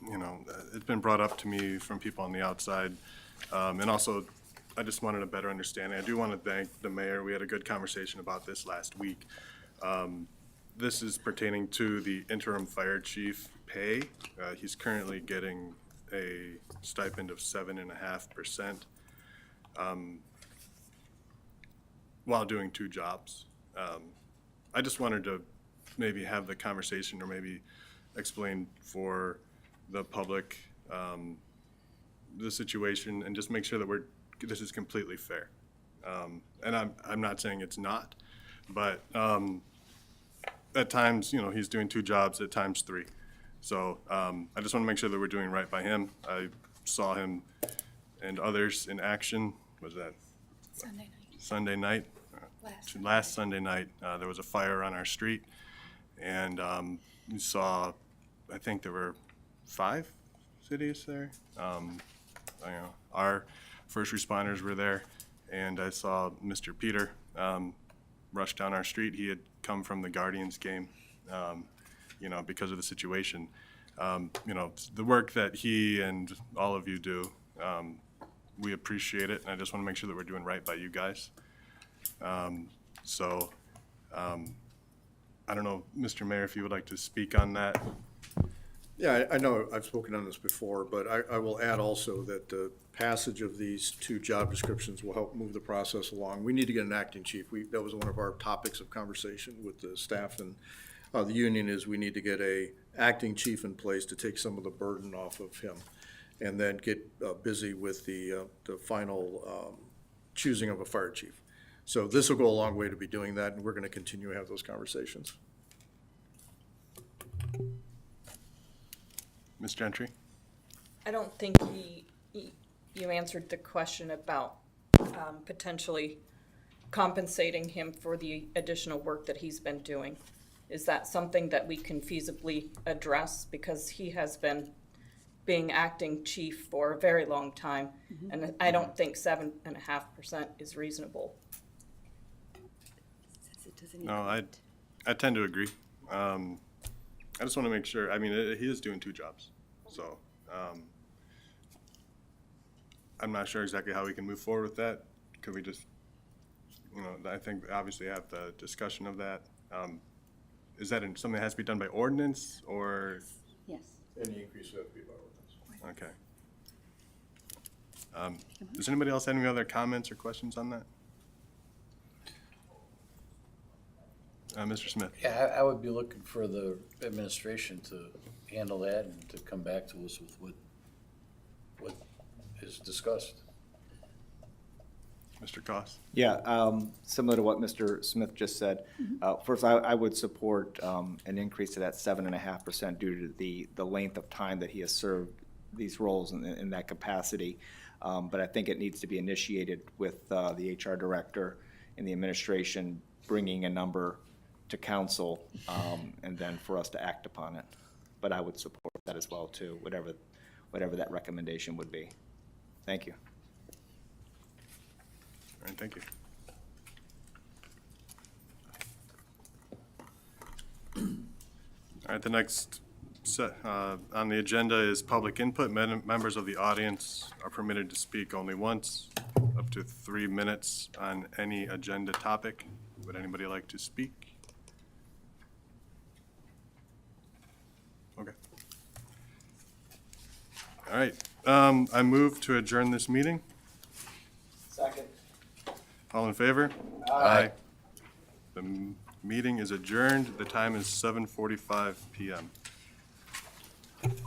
it's been brought up to me from people on the outside. And also, I just wanted a better understanding. I do want to thank the mayor. We had a good conversation about this last week. This is pertaining to the interim fire chief pay. He's currently getting a stipend of 7.5%. while doing two jobs. I just wanted to maybe have the conversation or maybe explain for the public the situation and just make sure that this is completely fair. And I'm not saying it's not, but at times, he's doing two jobs, at times three. So I just want to make sure that we're doing right by him. I saw him and others in action. Was that Sunday night? Last Sunday night, there was a fire on our street, and we saw, I think there were 5 cities there. Our first responders were there, and I saw Mr. Peter rush down our street. He had come from the Guardians game, because of the situation. The work that he and all of you do, we appreciate it, and I just want to make sure that we're doing right by you guys. I don't know, Mr. Mayor, if you would like to speak on that. Yeah, I know I've spoken on this before, but I will add also that the passage of these 2 job descriptions will help move the process along. We need to get an acting chief. That was one of our topics of conversation with the staff and the union, is we need to get a acting chief in place to take some of the burden off of him, and then get busy with the final choosing of a fire chief. So this will go a long way to be doing that, and we're going to continue to have those conversations. Ms. Gentry? I don't think you answered the question about potentially compensating him for the additional work that he's been doing. Is that something that we can feasibly address? Because he has been being acting chief for a very long time, and I don't think 7.5% is reasonable. No, I tend to agree. I just want to make sure, he is doing 2 jobs, so I'm not sure exactly how we can move forward with that. Could we just, I think obviously have the discussion of that. Is that something that has to be done by ordinance, or? Yes. Any increase would have to be by ordinance. Okay. Does anybody else have any other comments or questions on that? Mr. Smith? Yeah, I would be looking for the administration to handle that and to come back to us with what is discussed. Mr. Koss? Yeah, similar to what Mr. Smith just said. First, I would support an increase to that 7.5% due to the length of time that he has served these roles in that capacity. But I think it needs to be initiated with the HR director and the administration bringing a number to council, and then for us to act upon it. But I would support that as well too, whatever that recommendation would be. Thank you. All right, thank you. All right, the next set on the agenda is public input. Members of the audience are permitted to speak only once, up to 3 minutes on any agenda topic. Would anybody like to speak? Okay. All right, I move to adjourn this meeting. Second. All in favor? Aye. The meeting is adjourned. The time is 7:45 p.m.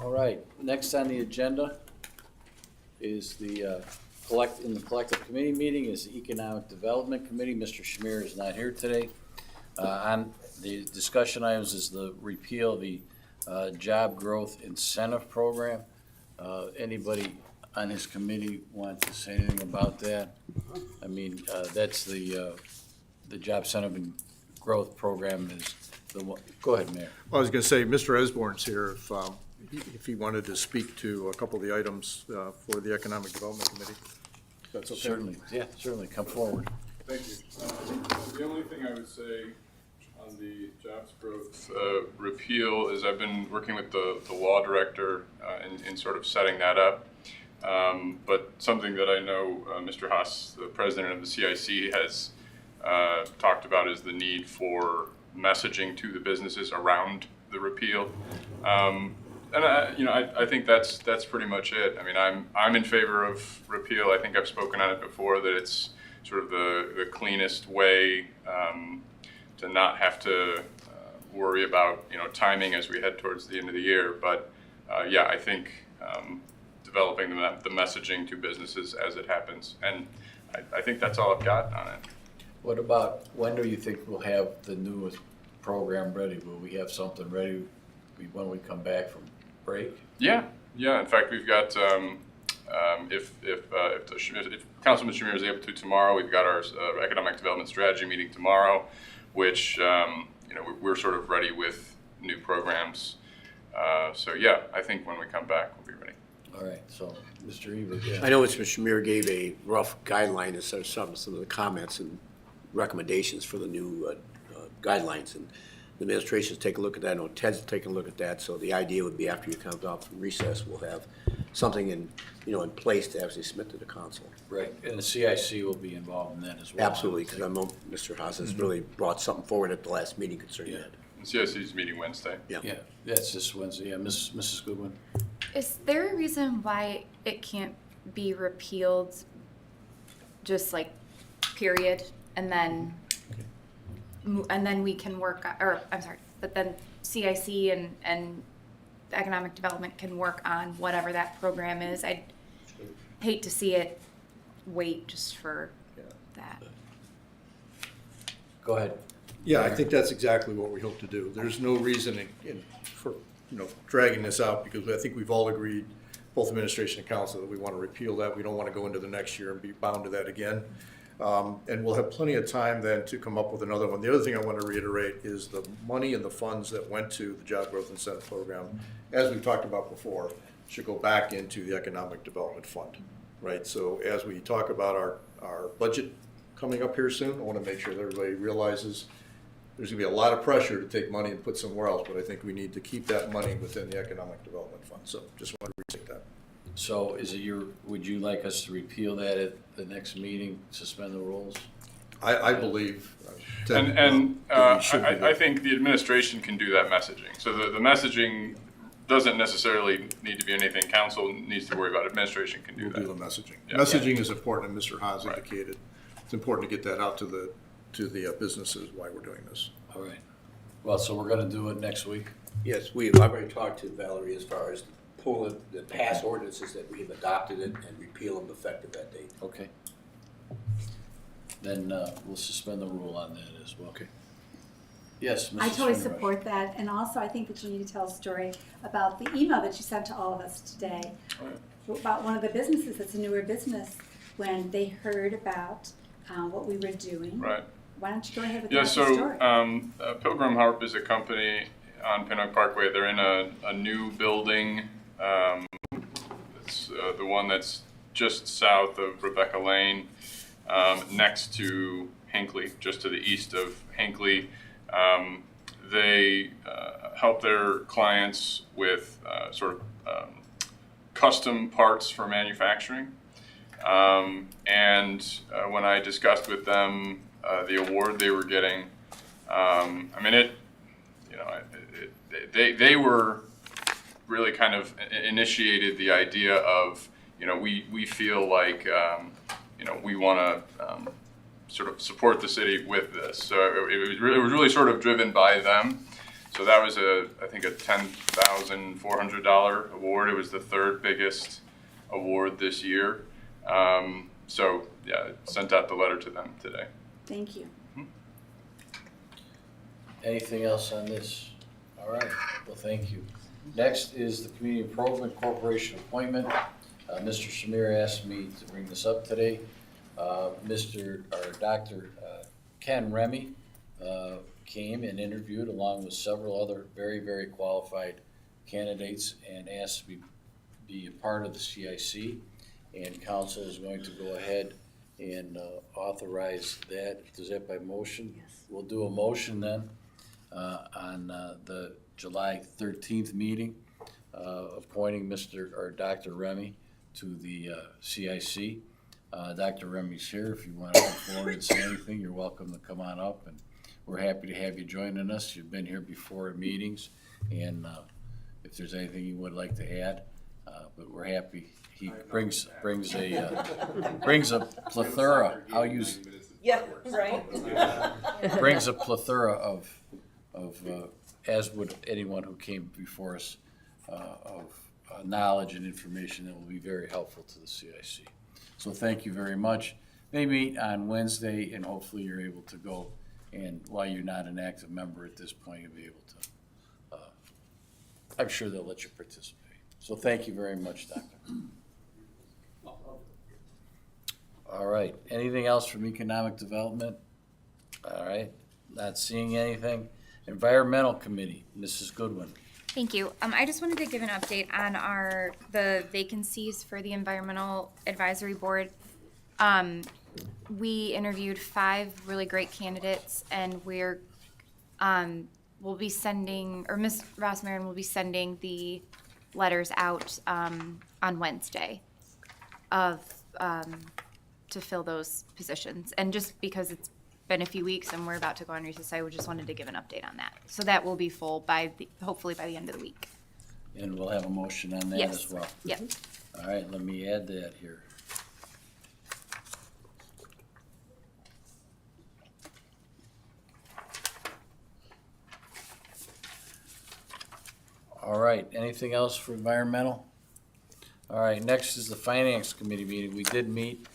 All right, next on the agenda is in the collective committee meeting is the Economic Development Committee. Mr. Shamir is not here today. On the discussion items is the repeal of the Job Growth Incentive Program. Anybody on his committee want to say anything about that? That's the Job Incentive and Growth Program is the one. Go ahead, Mayor. Well, I was going to say, Mr. Esborn's here if he wanted to speak to a couple of the items for the Economic Development Committee. That's okay. Certainly, yeah, certainly, come forward. Thank you. The only thing I would say on the jobs growth repeal is I've been working with the law director in sort of setting that up. But something that I know Mr. Haas, the president of the CIC, has talked about is the need for messaging to the businesses around the repeal. And I think that's pretty much it. I'm in favor of repeal. I think I've spoken on it before, that it's sort of the cleanest way to not have to worry about, timing as we head towards the end of the year. But yeah, I think developing the messaging to businesses as it happens. And I think that's all I've got on it. What about, when do you think we'll have the newest program ready? Will we have something ready when we come back from break? Yeah. In fact, we've got if Councilman Shamir is able to tomorrow, we've got our economic development strategy meeting tomorrow, which we're sort of ready with new programs. So yeah, I think when we come back, we'll be ready. All right. So, Mr. Evers, yeah. I know Mr. Shamir gave a rough guideline as to some of the comments and recommendations for the new guidelines, and the administration's take a look at that. I know Ted's taking a look at that. So the idea would be after you come out from recess, we'll have something in place to actually submit to the council. Right, and the CIC will be involved in that as well. Absolutely, because I know Mr. Haas has really brought something forward at the last meeting concerning that. The CIC is meeting Wednesday. Yeah, that's this Wednesday. Yeah, Mrs. Goodwin. Is there a reason why it can't be repealed, just like period, and then we can work, or I'm sorry, but then CIC and economic development can work on whatever that program is? I'd hate to see it wait just for that. Go ahead. Yeah, I think that's exactly what we hope to do. There's no reason for dragging this out, because I think we've all agreed, both administration and council, that we want to repeal that. We don't want to go into the next year and be bound to that again. And we'll have plenty of time then to come up with another one. The other thing I want to reiterate is the money and the funds that went to the Job Growth Incentive Program, as we've talked about before, should go back into the Economic Development Fund, right? So as we talk about our budget coming up here soon, I want to make sure that everybody realizes there's going to be a lot of pressure to take money and put somewhere else, but I think we need to keep that money within the Economic Development Fund. So just want to restate that. So would you like us to repeal that at the next meeting, suspend the rules? I believe. I think the administration can do that messaging. So the messaging doesn't necessarily need to be anything council needs to worry about. Administration can do that. We'll do the messaging. Yeah. Messaging is important, and Mr. Haas indicated it's important to get that out to the businesses why we're doing this. All right. Well, so we're going to do it next week? Yes, I've already talked to Valerie as far as pulling the past ordinances that we have adopted it and repeal them effective that date. Okay. Then we'll suspend the rule on that as well. Okay. Yes, Mrs. I totally Shinrash. support that, and also I think that you need to tell a story about the email that you sent to all of us today about one of the businesses that's a newer business when they heard about what we were doing. Right. Why don't you go ahead with the story? Pilgrim Harp is a company on Pinnock Parkway. They're in a new building. It's the one that's just south of Rebecca Lane, next to Hinckley, just to the east of Hinckley. They help their clients with custom parts for manufacturing. And when I discussed with them the award they were getting, they were really kind of initiated the idea of, we feel like, we want to sort of support the city with this. So it was really sort of driven by them. So that was I think a $10,400 award. It was the third biggest award this year. So yeah, sent out the letter to them today. Thank you. Anything else on this? All right, well, thank you. Next is the Community Improvement Corporation appointment. Mr. Shamir asked me to bring this up today. Dr. Ken Remy came and interviewed along with several other very, very qualified candidates and asked to be a part of the CIC. And council is going to go ahead and authorize that. Is that by motion? Yes. We'll do a motion then on the July 13th meeting, appointing Dr. Remy to the CIC. Dr. Remy's here. If you want to come forward and say anything, you're welcome to come on up. And we're happy to have you joining us. You've been here before at meetings. And if there's anything you would like to add, but we're happy he brings a plethora, I'll use, Yeah, right? brings a plethora of as would anyone who came before us, of knowledge and information that will be very helpful to the CIC. So thank you very much. They meet on Wednesday, and hopefully you're able to go. And while you're not an active member at this point, you'll be able to, I'm sure they'll let you participate. So thank you very much, Doctor. All right, anything else from economic development? All right, not seeing anything. Environmental Committee, Mrs. Goodwin. Thank you. I just wanted to give an update on the vacancies for the Environmental Advisory Board. We interviewed 5 really great candidates, and we'll be sending, or Ms. Rossmarin will be sending the letters out on Wednesday to fill those positions. And just because it's been a few weeks and we're about to go on recess, I just wanted to give an update on that. So that will be full hopefully by the end of the week. And we'll have a motion on that Yes. as well. Yep. All right, let me add that here. All right, anything else for environmental? All right, next is the Finance Committee meeting. We did meet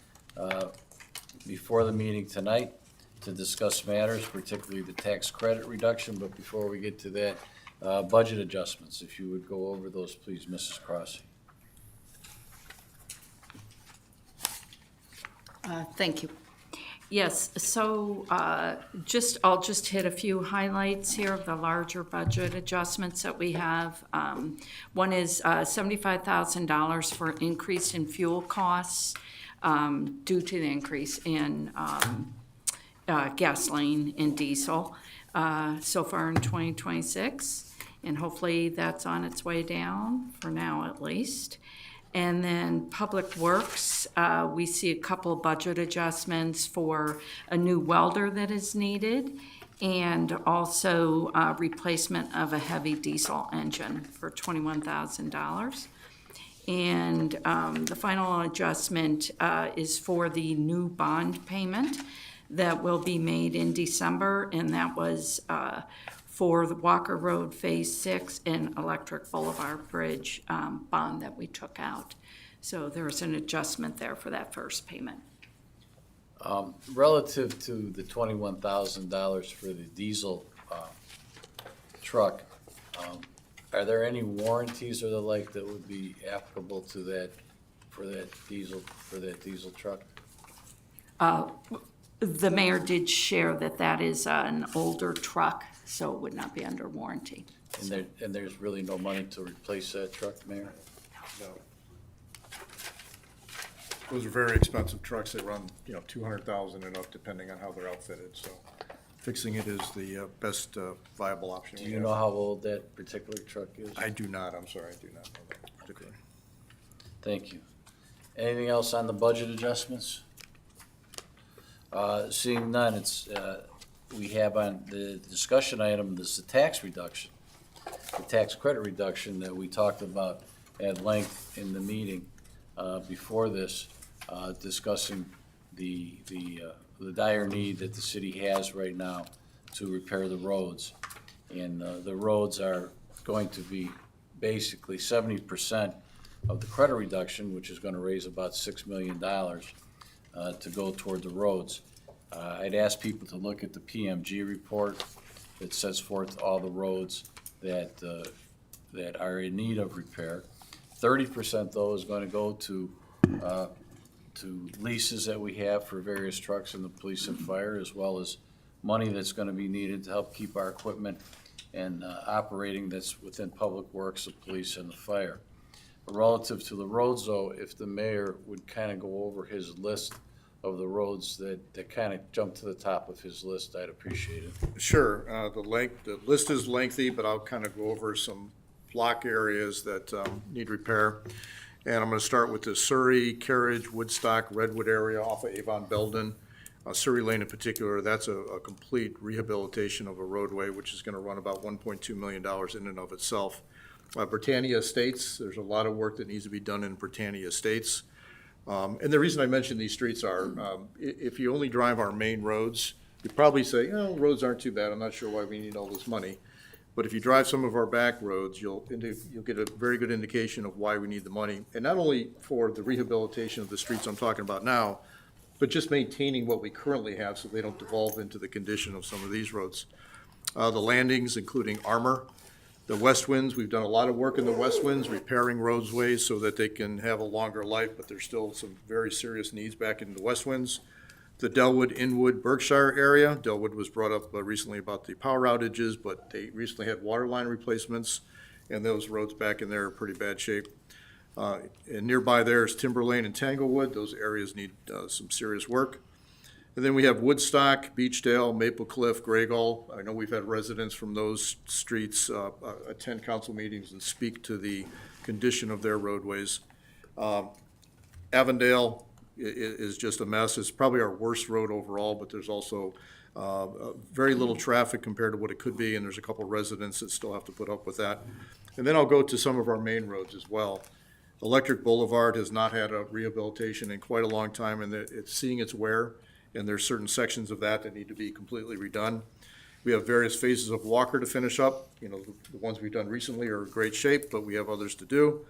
before the meeting tonight to discuss matters, particularly the tax credit reduction. But before we get to that, budget adjustments, if you would go over those, please, Mrs. Crossy. Thank you. Yes, so I'll just hit a few highlights here of the larger budget adjustments that we have. One is $75,000 for increase in fuel costs due to the increase in gasoline and diesel so far in 2026. And hopefully that's on its way down, for now at least. And then Public Works, we see a couple budget adjustments for a new welder that is needed, and also replacement of a heavy diesel engine for $21,000. And the final adjustment is for the new bond payment that will be made in December, and that was for the Walker Road Phase 6 and Electric Boulevard Bridge bond that we took out. So there's an adjustment there for that first payment. Relative to the $21,000 for the diesel truck, are there any warranties or the like that would be applicable to that, for that diesel truck? The mayor did share that that is an older truck, so it would not be under warranty. And there's really no money to replace that truck, Mayor? No. Those are very expensive trucks. They run, 200,000 and up, depending on how they're outfitted, so fixing it is the best viable option. Do you know how old that particular truck is? I do not, I'm sorry, I do not know that particularly. Thank you. Anything else on the budget adjustments? Seeing none, we have on the discussion item, this is the tax reduction, the tax credit reduction that we talked about at length in the meeting before this, discussing the dire need that the city has right now to repair the roads. And the roads are going to be basically 70% of the credit reduction, which is going to raise about $6 million to go toward the roads. I'd ask people to look at the PMG report that sets forth all the roads that are in need of repair. 30% though is going to go to leases that we have for various trucks in the police and fire, as well as money that's going to be needed to help keep our equipment and operating that's within Public Works, the police, and the fire. Relative to the roads, though, if the mayor would kind of go over his list of the roads that kind of jump to the top of his list, I'd appreciate it. Sure. The list is lengthy, but I'll kind of go over some block areas that need repair. And I'm going to start with the Surrey, Carriage, Woodstock, Redwood area off of Avon Belden. Surrey Lane in particular, that's a complete rehabilitation of a roadway, which is going to run about $1.2 million in and of itself. Britannia Estates, there's a lot of work that needs to be done in Britannia Estates. And the reason I mention these streets are, if you only drive our main roads, you'd probably say, oh, roads aren't too bad, I'm not sure why we need all this money. But if you drive some of our back roads, you'll get a very good indication of why we need the money. And not only for the rehabilitation of the streets I'm talking about now, but just maintaining what we currently have so they don't devolve into the condition of some of these roads. The landings, including Armor, the West Winds, we've done a lot of work in the West Winds, repairing roadways so that they can have a longer life, but there's still some very serious needs back in the West Winds. The Delwood, Inwood, Berkshire area. Delwood was brought up recently about the power outages, but they recently had water line replacements, and those roads back in there are pretty bad shape. And nearby there is Timber Lane and Tanglewood. Those areas need some serious work. And then we have Woodstock, Beechdale, Maple Cliff, Graygull. I know we've had residents from those streets attend council meetings and speak to the condition of their roadways. Avondale is just a mess. It's probably our worst road overall, but there's also very little traffic compared to what it could be, and there's a couple residents that still have to put up with that. And then I'll go to some of our main roads as well. Electric Boulevard has not had a rehabilitation in quite a long time, and it's seeing its wear, and there's certain sections of that need to be completely redone. We have various phases of Walker to finish up. You know, the ones we've done recently are in great shape, but we have others to do.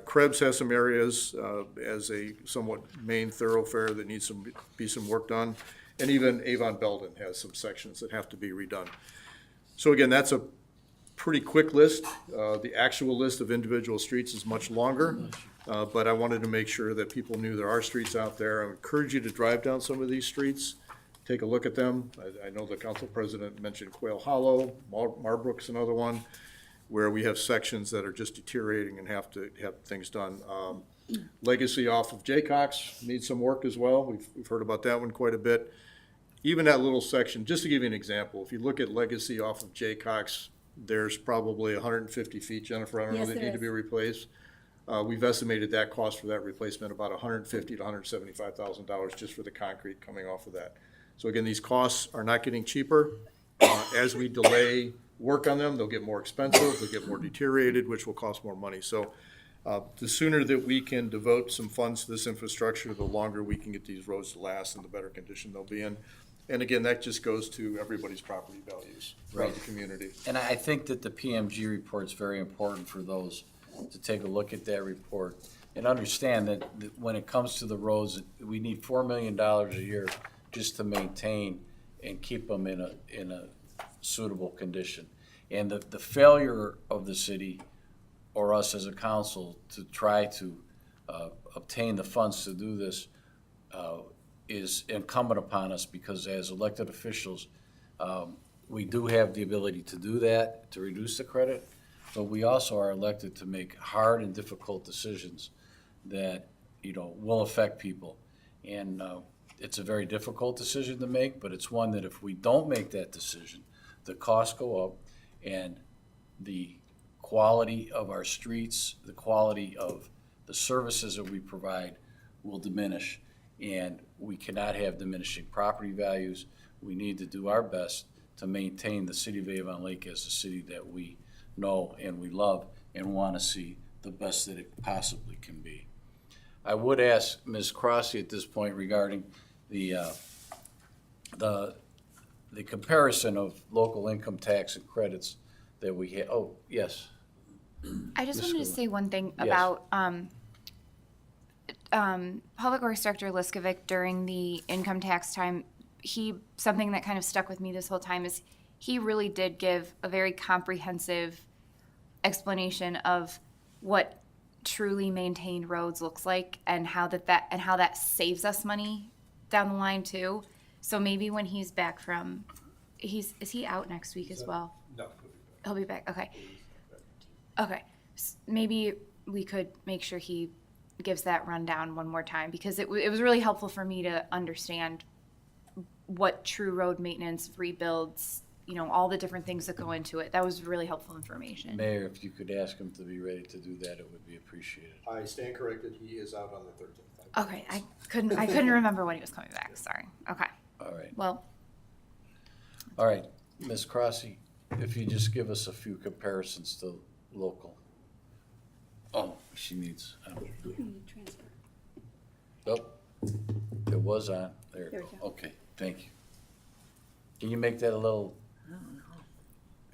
Krebs has some areas as a somewhat main thoroughfare that needs be some work done. And even Avon Belden has some sections that have to be redone. So again, that's a pretty quick list. The actual list of individual streets is much longer, but I wanted to make sure that people knew there are streets out there. I encourage you to drive down some of these streets, take a look at them. I know the council president mentioned Quail Hollow, Marbrook's another one, where we have sections that are just deteriorating and have to have things done. Legacy off of Jaycox needs some work as well. We've heard about that one quite a bit. Even that little section, just to give you an example, if you look at Legacy off of Jaycox, there's probably 150 feet, Jennifer, I don't know, that need to be replaced. We've estimated that cost for that replacement about $150,000 to $175,000 just for the concrete coming off of that. So again, these costs are not getting cheaper. As we delay work on them, they'll get more expensive, they'll get more deteriorated, which will cost more money. So the sooner that we can devote some funds to this infrastructure, the longer we can get these roads to last and the better condition they'll be in. And again, that just goes to everybody's property values throughout the community. And I think that the PMG report is very important for those to take a look at that report and understand that when it comes to the roads, we need $4 million a year just to maintain and keep them in a suitable condition. And the failure of the city or us as a council to try to obtain the funds to do this is incumbent upon us, because as elected officials, we do have the ability to do that, to reduce the credit, but we also are elected to make hard and difficult decisions that, will affect people. And it's a very difficult decision to make, but it's one that if we don't make that decision, the costs go up and the quality of our streets, the quality of the services that we provide will diminish. And we cannot have diminishing property values. We need to do our best to maintain the city of Avon Lake as a city that we know and we love and want to see the best that it possibly can be. I would ask Ms. Crossy at this point regarding the comparison of local income tax and credits that we have. Oh, yes. I just wanted to say one thing Yes. about Public Works Director Liskovic during the income tax time. Something that kind of stuck with me this whole time is he really did give a very comprehensive explanation of what truly maintained roads looks like and how that saves us money down the line too. So maybe when he's back from, is he out next week as well? No. He'll be back. Okay. Okay. Maybe we could make sure he gives that rundown one more time, because it was really helpful for me to understand what true road maintenance, rebuilds, all the different things that go into it. That was really helpful information. Mayor, if you could ask him to be ready to do that, it would be appreciated. I stand corrected, he is out on the 13th. Okay. I couldn't remember when he was coming back. Sorry. Okay. All right. Well. All right, Ms. Crossy, if you just give us a few comparisons to local. She needs, oh, it was on, there. There we go. Okay, thank you. Can you make that a little,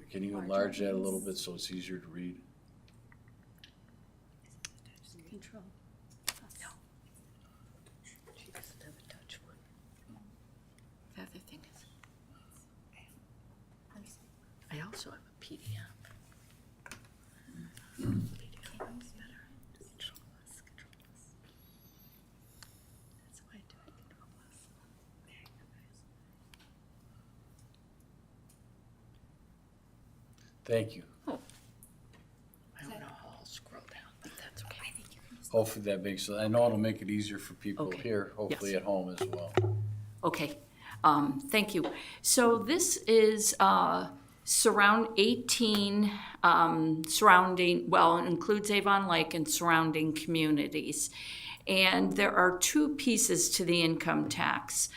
can you enlarge that a little bit so it's easier to read? Control. She doesn't have a touch one. The other thing is, I also have a PDF. That's why I do it. Control plus. Thank you. I don't know how I'll scroll down, but that's okay. Hopefully that makes, I know it'll make it easier for people Okay. here, hopefully Yes. at home as well. Okay, thank you. So this is surround 18 surrounding, well, it includes Avon Lake and surrounding communities. And there are two pieces to the income tax.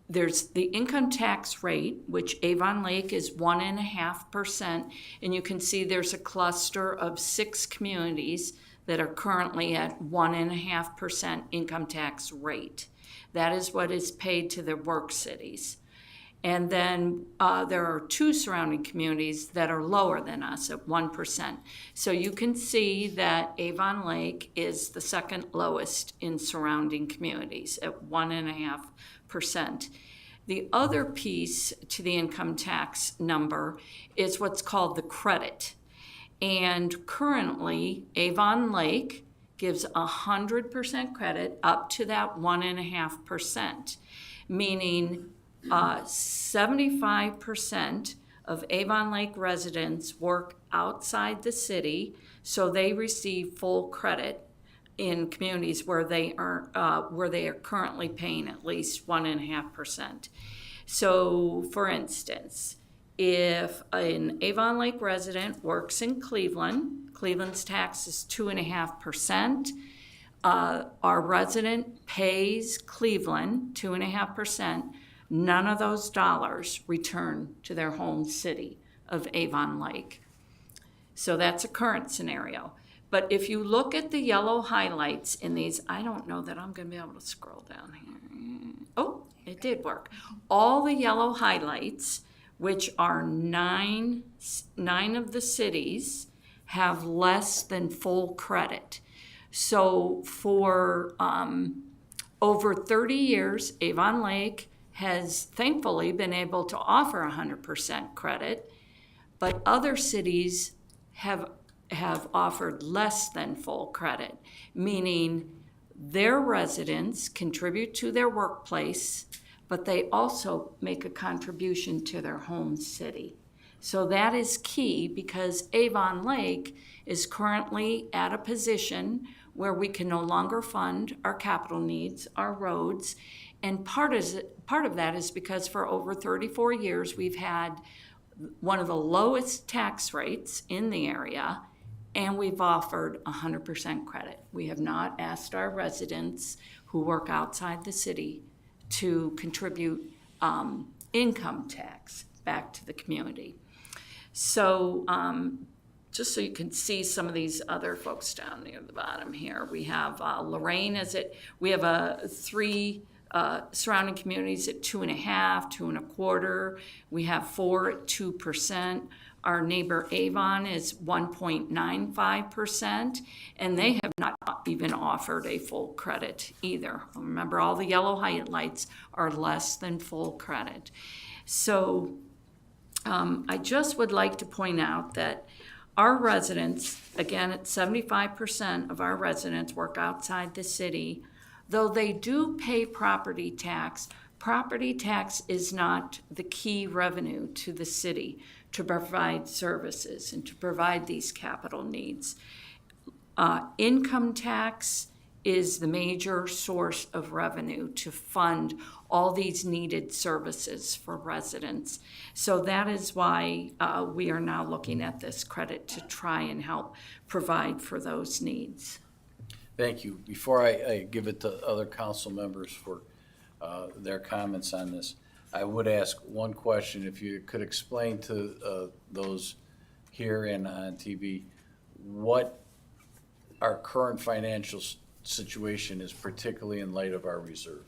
There's the income tax rate, which Avon Lake is 1.5%. And you can see there's a cluster of 6 communities that are currently at 1.5% income tax rate. That is what is paid to the work cities. And then there are 2 surrounding communities that are lower than us at 1%. So you can see that Avon Lake is the second lowest in surrounding communities at 1.5%. The other piece to the income tax number is what's called the credit. And currently, Avon Lake gives 100% credit up to that 1.5%, meaning 75% of Avon Lake residents work outside the city, so they receive full credit in communities where they are currently paying at least 1.5%. So, for instance, if an Avon Lake resident works in Cleveland, Cleveland's tax is 2.5%. Our resident pays Cleveland 2.5%. None of those dollars return to their home city of Avon Lake. So that's a current scenario. But if you look at the yellow highlights in these, I don't know that I'm going to be able to scroll down here. Oh, it did work. All the yellow highlights, which are nine of the cities, have less than full credit. So for over 30 years, Avon Lake has thankfully been able to offer 100% credit, but other cities have offered less than full credit, meaning their residents contribute to their workplace, but they also make a contribution to their home city. So that is key because Avon Lake is currently at a position where we can no longer fund our capital needs, our roads, and part of that is because for over 34 years we've had one of the lowest tax rates in the area, and we've offered 100% credit. We have not asked our residents who work outside the city to contribute income tax back to the community. So just so you can see some of these other folks down near the bottom here, we have Lorraine we have 3 surrounding communities at 2.5%, 2.25%. We have 4 at 2%. Our neighbor Avon is 1.95%, and they have not even offered a full credit either. Remember, all the yellow highlights are less than full credit. So I just would like to point out that our residents, again, at 75% of our residents work outside the city. Though they do pay property tax is not the key revenue to the city to provide services and to provide these capital needs. Income tax is the major source of revenue to fund all these needed services for residents. So that is why we are now looking at this credit to try and help provide for those needs. Thank you. Before I give it to other council members for their comments on this, I would ask one question. If you could explain to those here and on TV what our current financial situation is, particularly in light of our reserve?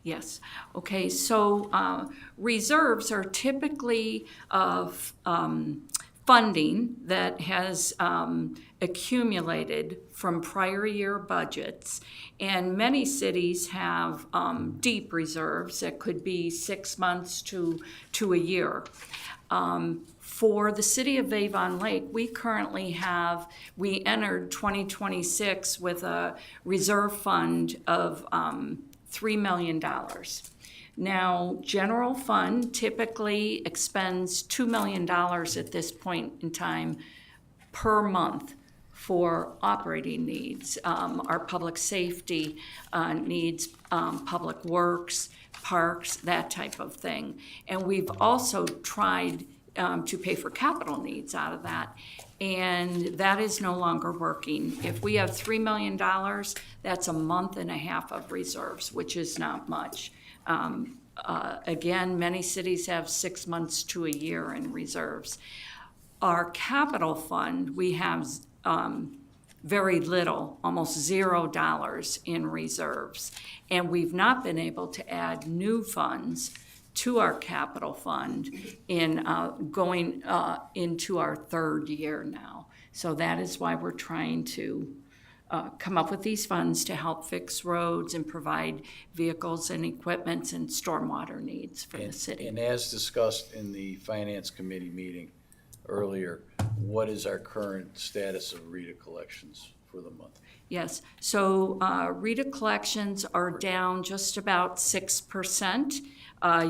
Yes. Okay, so reserves are typically of funding that has accumulated from prior year budgets, and many cities have deep reserves that could be 6 months to a year. For the city of Avon Lake, we entered 2026 with a reserve fund of $3 million. Now, general fund typically expends $2 million at this point in time per month for operating needs, our public safety needs, public works, parks, that type of thing. And we've also tried to pay for capital needs out of that, and that is no longer working. If we have $3 million, that's a month and a half of reserves, which is not much. Again, many cities have 6 months to a year in reserves. Our capital fund, we have very little, almost $0 in reserves, and we've not been able to add new funds to our capital fund in going into our third year now. So that is why we're trying to come up with these funds to help fix roads and provide vehicles and equipment and stormwater needs for the city. And as discussed in the Finance Committee meeting earlier, what is our current status of RETA collections for the month? Yes, so RETA collections are down just about 6%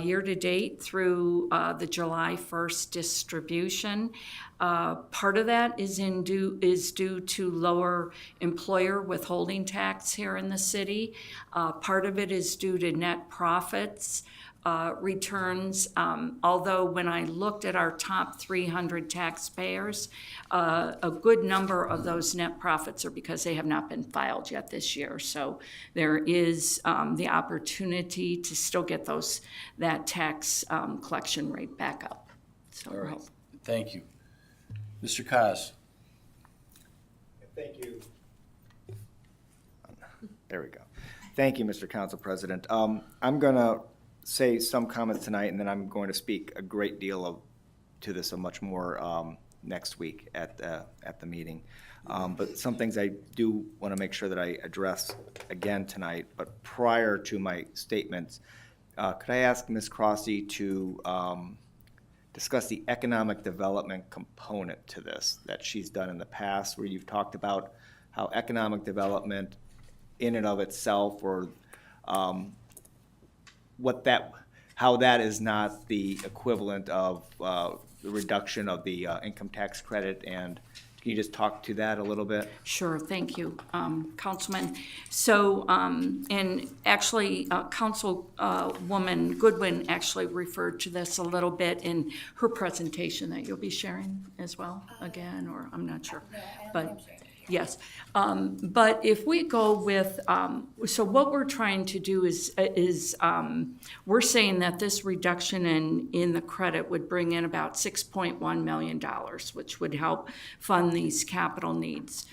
year-to-date through the July 1st distribution. Part of that is due to lower employer withholding tax here in the city. Part of it is due to net profits returns, although when I looked at our top 300 taxpayers, a good number of those net profits are because they have not been filed yet this year. So there is the opportunity to still get that tax collection rate back up. So, all right, thank you. Mr. Kaz. Thank you. There we go. Thank you, Mr. Council President. I'm going to say some comments tonight, and then I'm going to speak a great deal to this, much more next week at the meeting. But some things I do want to make sure that I address again tonight. But prior to my statements, could I ask Ms. Crossy to discuss the economic development component to this that she's done in the past, where you've talked about how economic development in and of itself, or how that is not the equivalent of the reduction of the income tax credit, and can you just talk to that a little bit? Sure, thank you, Councilman. So, and actually, Councilwoman Goodwin actually referred to this a little bit in her presentation that you'll be sharing as well again, or I'm not sure. But yes, but if we go with, so what we're trying to do is we're saying that this reduction in the credit would bring in about $6.1 million, which would help fund these capital needs.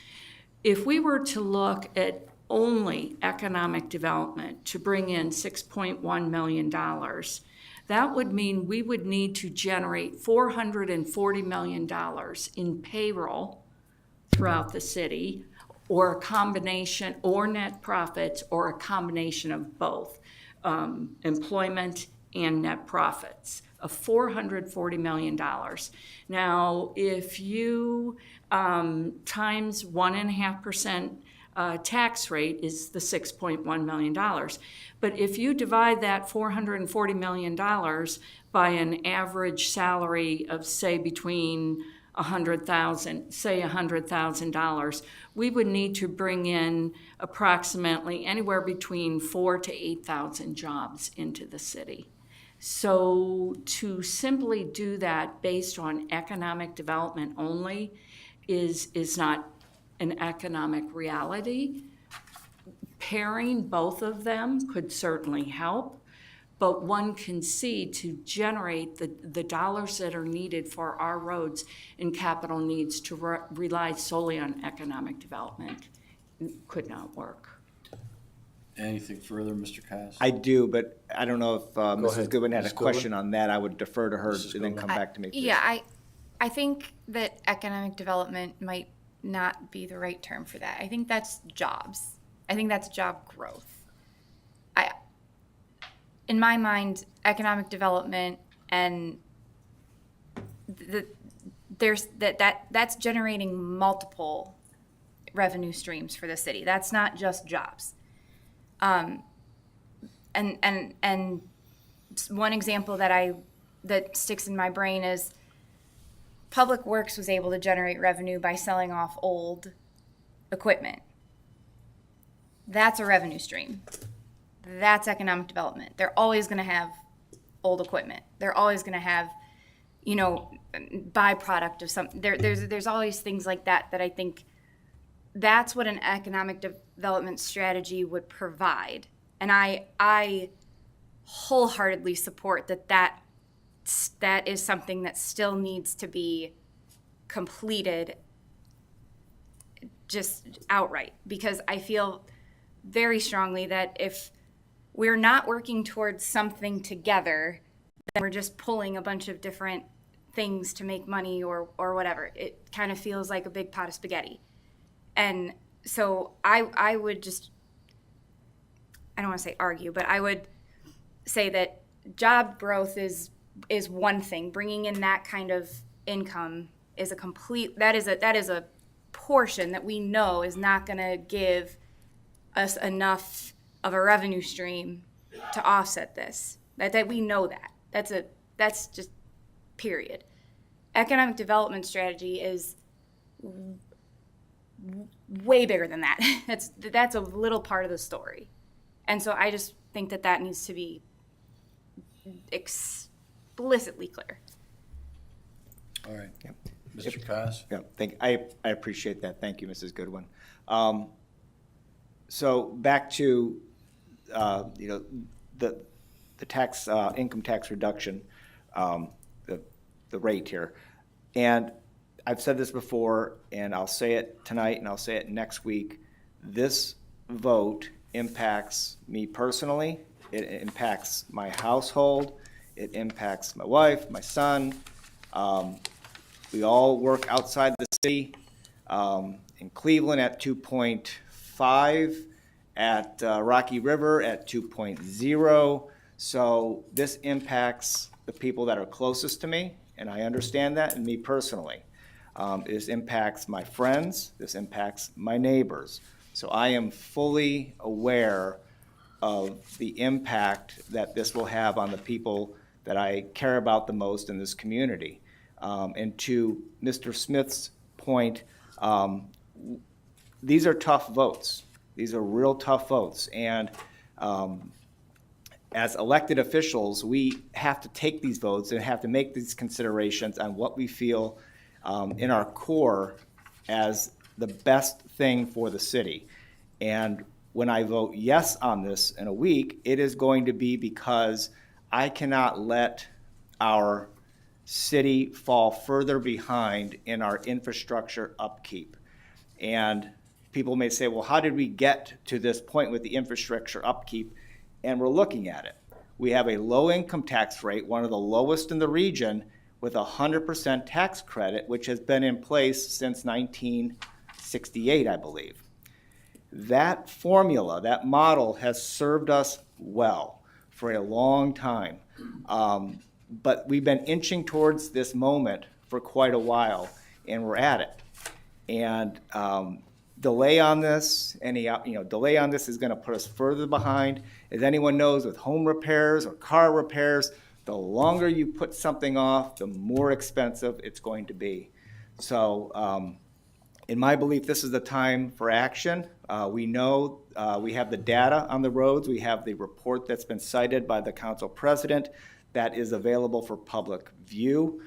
If we were to look at only economic development to bring in $6.1 million, that would mean we would need to generate $440 million in payroll throughout the city, or a combination, or net profits, or a combination of both, employment and net profits of $440 million. Now, if you times 1.5% tax rate is the $6.1 million, but if you divide that $440 million by an average salary of, say, between $100,000, we would need to bring in approximately anywhere between 4,000 to 8,000 jobs into the city. So to simply do that based on economic development only is not an economic reality. Pairing both of them could certainly help, but one can see to generate the dollars that are needed for our roads and capital needs to rely solely on economic development could not work. Anything further, Mr. Cos? I do, but I don't know if Mrs. ahead. Goodwin had Ms. a question on that. I would defer to her Mrs. and then come back to me. Yeah, I think that economic development might not be the right term for that. I think that's jobs. I think that's job growth. In my mind, economic development and that's generating multiple revenue streams for the city. That's not just jobs. And one example that sticks in my brain is Public Works was able to generate revenue by selling off old equipment. That's a revenue stream. That's economic development. They're always going to have old equipment. They're always going to have, byproduct of something. There's always things like that I think that's what an economic development strategy would provide. And I wholeheartedly support that is something that still needs to be completed just outright, because I feel very strongly that if we're not working towards something together, then we're just pulling a bunch of different things to make money or whatever. It kind of feels like a big pot of spaghetti. And so I would just, I don't want to say argue, but I would say that job growth is one thing. Bringing in that kind of income is that is a portion that we know is not going to give us enough of a revenue stream to offset this. That we know that. That's just period. Economic development strategy is way bigger than that. That's a little part of the story. And so I just think that needs to be explicitly clear. All right. Yep. Mr. Cos? Yeah, I appreciate that. Thank you, Mrs. Goodwin. So back to the tax income tax reduction, the rate here, and I've said this before, and I'll say it tonight, and I'll say it next week. This vote impacts me personally. It impacts my household. It impacts my wife, my son. We all work outside the city. In Cleveland at 2.5, at Rocky River at 2.0. So this impacts the people that are closest to me, and I understand that, and me personally. This impacts my friends. This impacts my neighbors. So I am fully aware of the impact that this will have on the people that I care about the most in this community. And to Mr. Smith's point, these are tough votes. These are real tough votes. And as elected officials, we have to take these votes and have to make these considerations on what we feel in our core as the best thing for the city. And when I vote yes on this in a week, it is going to be because I cannot let our city fall further behind in our infrastructure upkeep. And people may say, well, how did we get to this point with the infrastructure upkeep? And we're looking at it. We have a low income tax rate, one of the lowest in the region, with 100% tax credit, which has been in place since 1968, I believe. That formula, that model has served us well for a long time. But we've been inching towards this moment for quite a while, and we're at it. And delay on this is going to put us further behind. As anyone knows, with home repairs or car repairs, the longer you put something off, the more expensive it's going to be. So in my belief, this is the time for action. We know we have the data on the roads. We have the report that's been cited by the council president that is available for public view.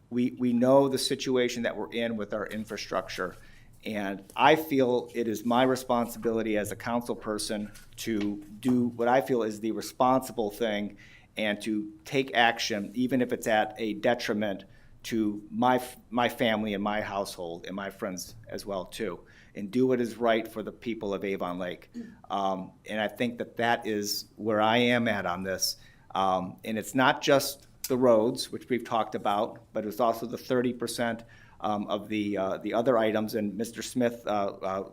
We know the situation that we're in with our infrastructure. And I feel it is my responsibility as a council person to do what I feel is the responsible thing and to take action, even if it's at a detriment to my family and my household and my friends as well too, and do what is right for the people of Avon Lake. And I think that is where I am at on this. And it's not just the roads, which we've talked about, but it's also the 30% of the other items. And Mr. Smith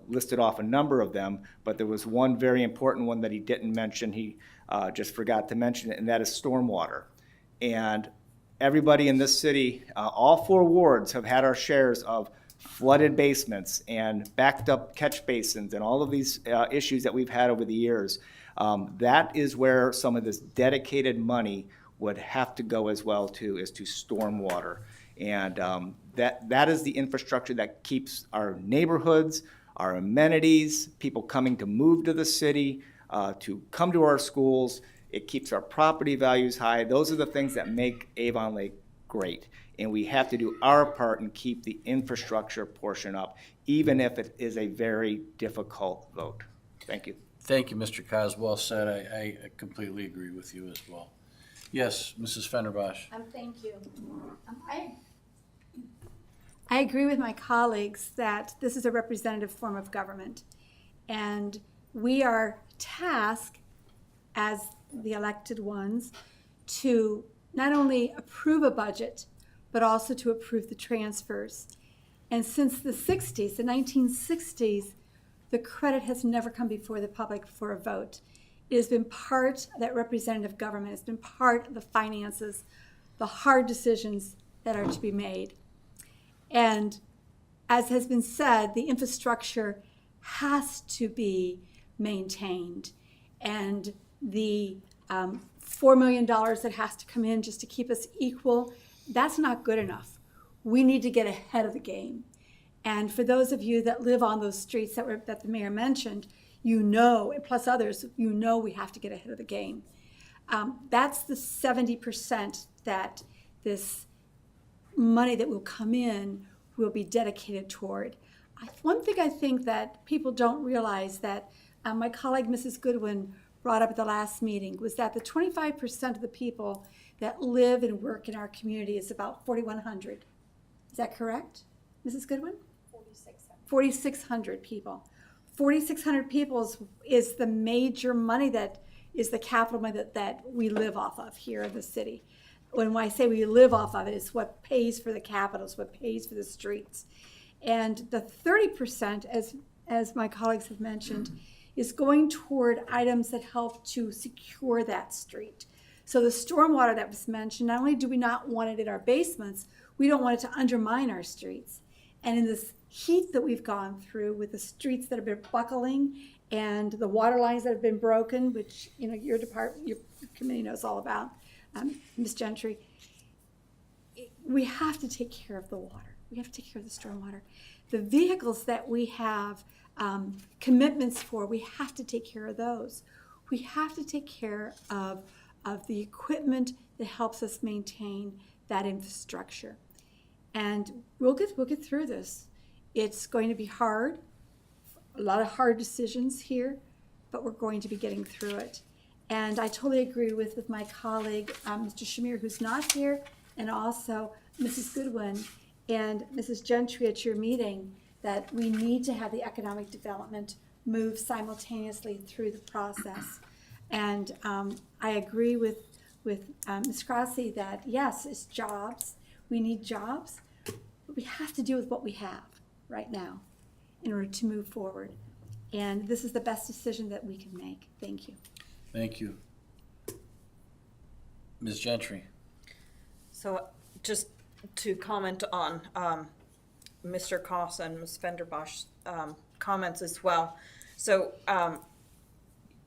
listed off a number of them, but there was one very important one that he didn't mention. He just forgot to mention it, and that is stormwater. And everybody in this city, all 4 wards have had our shares of flooded basements and backed up catch basins and all of these issues that we've had over the years. That is where some of this dedicated money would have to go as well too, is to stormwater. And that is the infrastructure that keeps our neighborhoods, our amenities, people coming to move to the city, to come to our schools. It keeps our property values high. Those are the things that make Avon Lake great. And we have to do our part and keep the infrastructure portion up, even if it is a very difficult vote. Thank you. Thank you, Mr. Cos. Well said. I completely agree with you as well. Yes, Mrs. Fenderbosh. Thank you. I agree with my colleagues that this is a representative form of government. And we are tasked as the elected ones to not only approve a budget, but also to approve the transfers. And since the 60s, the 1960s, the credit has never come before the public for a vote. It has been part of that representative government. It's been part of the finances, the hard decisions that are to be made. And as has been said, the infrastructure has to be maintained. And the $4 million that has to come in just to keep us equal, that's not good enough. We need to get ahead of the game. And for those of you that live on those streets that the mayor mentioned, you know, and plus others, you know we have to get ahead of the game. That's the 70% that this money that will come in will be dedicated toward. One thing I think that people don't realize that my colleague Mrs. Goodwin brought up at the last meeting was that the 25% of the people that live and work in our community is about 4,100. Is that correct, Mrs. Goodwin? 4,600 people. 4,600 people is the major money that is the capital money that we live off of here in the city. When I say we live off of it, it's what pays for the capitals, what pays for the streets. And the 30%, as my colleagues have mentioned, is going toward items that help to secure that street. So the stormwater that was mentioned, not only do we not want it in our basements, we don't want it to undermine our streets. And in this heat that we've gone through with the streets that have been buckling and the water lines that have been broken, which your committee knows all about, Ms. Gentry, we have to take care of the water. We have to take care of the stormwater. The vehicles that we have commitments for, we have to take care of those. We have to take care of the equipment that helps us maintain that infrastructure. And we'll get through this. It's going to be hard, a lot of hard decisions here, but we're going to be getting through it. And I totally agree with my colleague, Mr. Shamir, who's not here, and also Mrs. Goodwin and Mrs. Gentry at your meeting, that we need to have the economic development move simultaneously through the process. And I agree with Ms. Crossley that yes, it's jobs. We need jobs, but we have to deal with what we have right now in order to move forward. And this is the best decision that we can make. Thank you. Thank you. Ms. Gentry. So just to comment on Mr. Koss and Ms. Fenderbosch's comments as well. So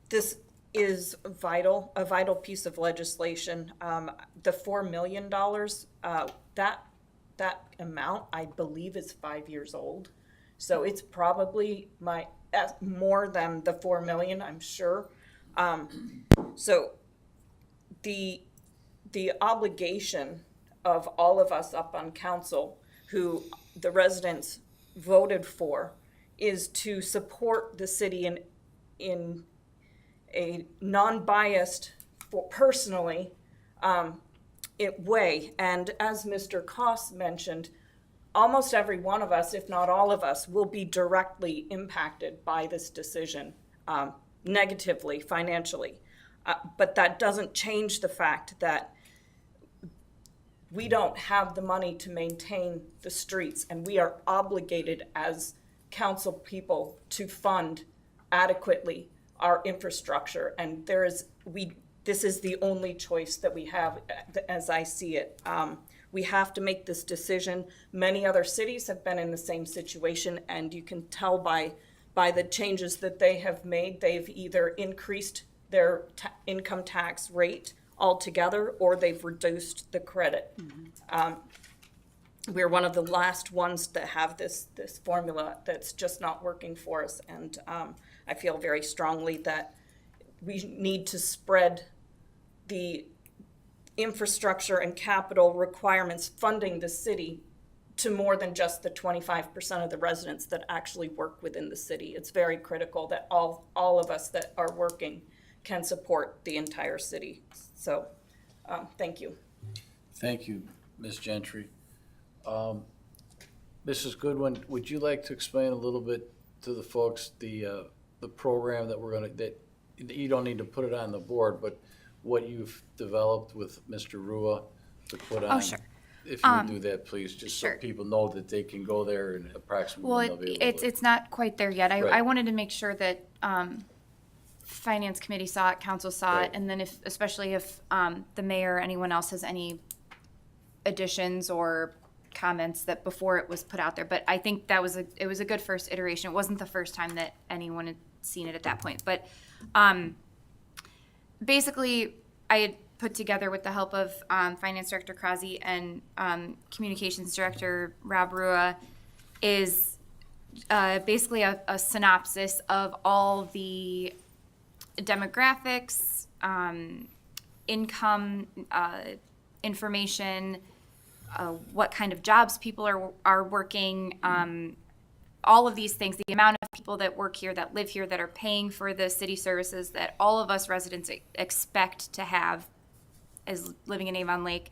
this is a vital piece of legislation. The $4 million, that amount, I believe, is 5 years old. So it's probably more than the 4 million, I'm sure. So the obligation of all of us up on council, who the residents voted for is to support the city in a non-biased, personally, way. And as Mr. Koss mentioned, almost every one of us, if not all of us, will be directly impacted by this decision, negatively, financially. But that doesn't change the fact that we don't have the money to maintain the streets, and we are obligated as council people to fund adequately our infrastructure. And this is the only choice that we have, as I see it. We have to make this decision. Many other cities have been in the same situation, and you can tell by the changes that they have made. They've either increased their income tax rate altogether, or they've reduced the credit. We're one of the last ones that have this formula that's just not working for us, and I feel very strongly that we need to spread the infrastructure and capital requirements funding the city to more than just the 25% of the residents that actually work within the city. It's very critical that all of us that are working can support the entire city. So, thank you. Thank you, Ms. Gentry. Mrs. Goodwin, would you like to explain a little bit to the folks the program that that you don't need to put it on the board, but what you've developed with Mr. Rua to put on? Oh, sure. If you would do that, please, just so people know that they can go there and approximately. Well, it's not quite there yet. Right. I wanted to make sure that Finance Committee saw it, Council saw it, and then especially if the mayor or anyone else has any additions or comments that before it was put out there. But I think it was a good first iteration. It wasn't the first time that anyone had seen it at that point. But basically, I had put together with the help of Finance Director Krause and Communications Director Rob Rua is basically a synopsis of all the demographics, income information, what kind of jobs people are working, all of these things, the amount of people that work here, that live here, that are paying for the city services that all of us residents expect to have as living in Avon Lake.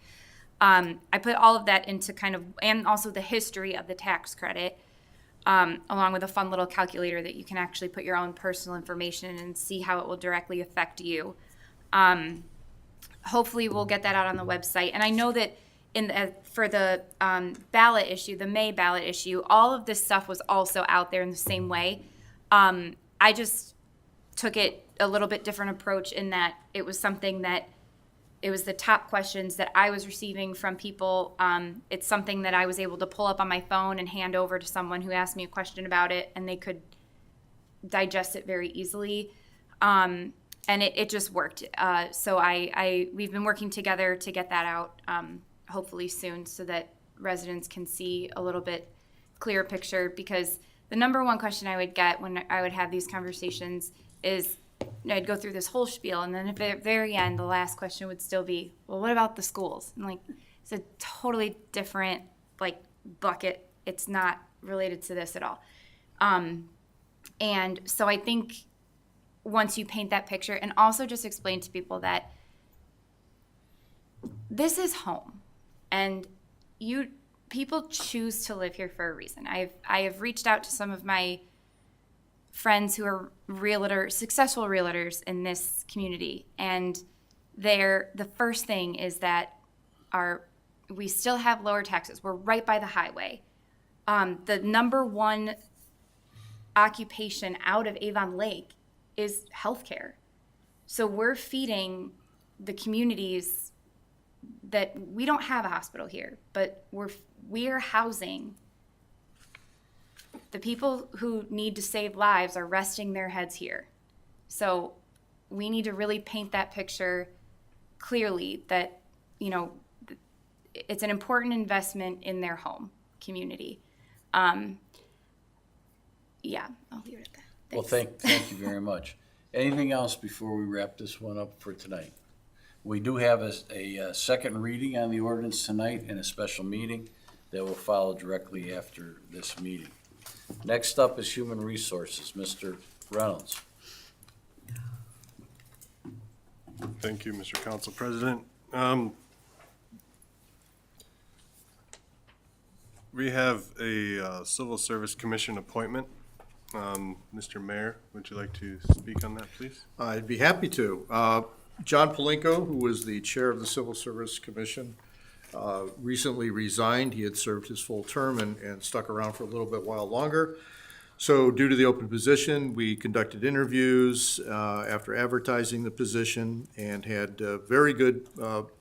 I put all of that into and also the history of the tax credit, along with a fun little calculator that you can actually put your own personal information in and see how it will directly affect you. Hopefully we'll get that out on the website. And I know that for the ballot issue, the May ballot issue, all of this stuff was also out there in the same way. I just took it a little bit different approach in that it was something that it was the top questions that I was receiving from people. It's something that I was able to pull up on my phone and hand over to someone who asked me a question about it, and they could digest it very easily. And it just worked. So we've been working together to get that out hopefully soon so that residents can see a little bit clearer picture, because the number one question I would get when I would have these conversations is I'd go through this whole spiel, and then at the very end, the last question would still be, well, what about the schools? And it's a totally different bucket. It's not related to this at all. And so I think once you paint that picture, and also just explain to people that this is home, and people choose to live here for a reason. I have reached out to some of my friends who are successful realtors in this community, and the first thing is that we still have lower taxes. We're right by the highway. The number one occupation out of Avon Lake is healthcare. So we're feeding the communities that we don't have a hospital here, but we are housing the people who need to save lives are resting their heads here. So we need to really paint that picture clearly that, it's an important investment in their home community. Yeah, I'll leave it at that. Thanks. Well, thank you very much. Anything else before we wrap this one up for tonight? We do have a second reading on the ordinance tonight and a special meeting that will follow directly after this meeting. Next up is Human Resources, Mr. Reynolds. Thank you, Mr. Council President. We have a Civil Service Commission appointment. Mr. Mayor, would you like to speak on that, please? I'd be happy to. John Palenko, who was the chair of the Civil Service Commission, recently resigned. He had served his full term and stuck around for a little bit while longer. So due to the open position, we conducted interviews after advertising the position and had very good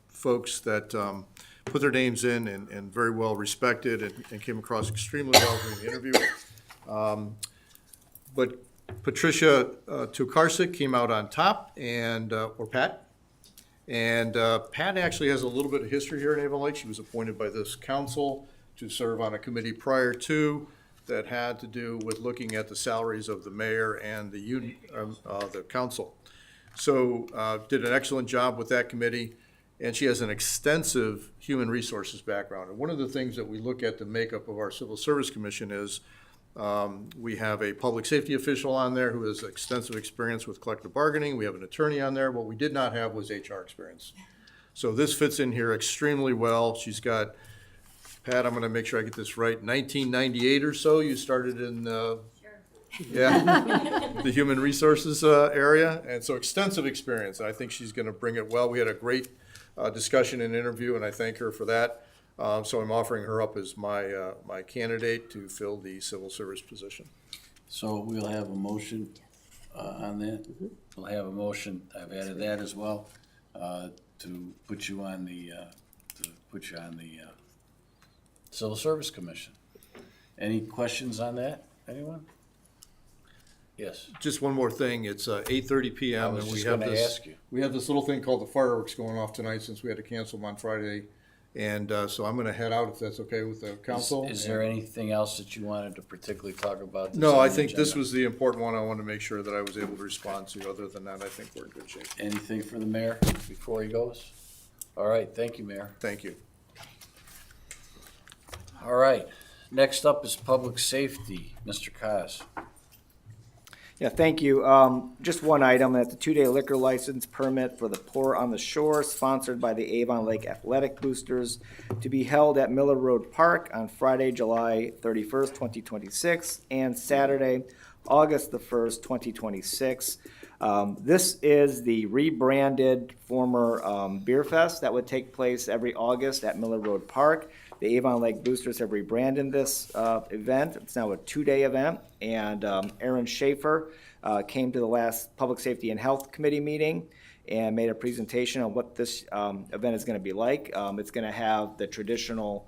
folks that put their names in and very well respected and came across extremely well during the interview. But Patricia Tukarsik came out on top, and or Pat. And Pat actually has a little bit of history here in Avon Lake. She was appointed by this council to serve on a committee prior to that had to do with looking at the salaries of the mayor and the council. So did an excellent job with that committee, and she has an extensive human resources background. And one of the things that we look at the makeup of our Civil Service Commission is we have a public safety official on there who has extensive experience with collective bargaining. We have an attorney on there. What we did not have was HR experience. So this fits in here extremely well. She's got, Pat, I'm going to make sure I get this right, 1998 or so, you started in the human resources area, and so extensive experience. I think she's going to bring it well. We had a great discussion and interview, and I thank her for that. So I'm offering her up as my candidate to fill the civil service position. So we'll have a motion on that. We'll have a motion, I've added that as well, to put you on the Civil Service Commission. Any questions on that, anyone? Yes. Just one more thing, it's 8:30 PM. I was and just we have gonna this- ask you. We have this little thing called the fireworks going off tonight since we had to cancel them on Friday. And so I'm gonna head out if that's okay with the council. Is there anything else that you wanted to particularly talk about? that's No, on I the think this agenda? was the important one I wanted to make sure that I was able to respond to. Other than that, I think we're in good shape. Anything for the mayor before he goes? All right, thank you, Mayor. Thank you. All right, next up is public safety, Mr. Kaz. Yeah, thank you. Just one item, that's a 2-day liquor license permit for the Pour on the Shore, sponsored by the Avon Lake Athletic Boosters, to be held at Miller Road Park on Friday, July 31st, 2026, and Saturday, August the 1st, 2026. This is the rebranded former Beer Fest that would take place every August at Miller Road Park. The Avon Lake Boosters have rebranded this event. It's now a 2-day event, and Aaron Schaefer came to the last Public Safety and Health Committee meeting and made a presentation on what this event is going to be like. It's going to have the traditional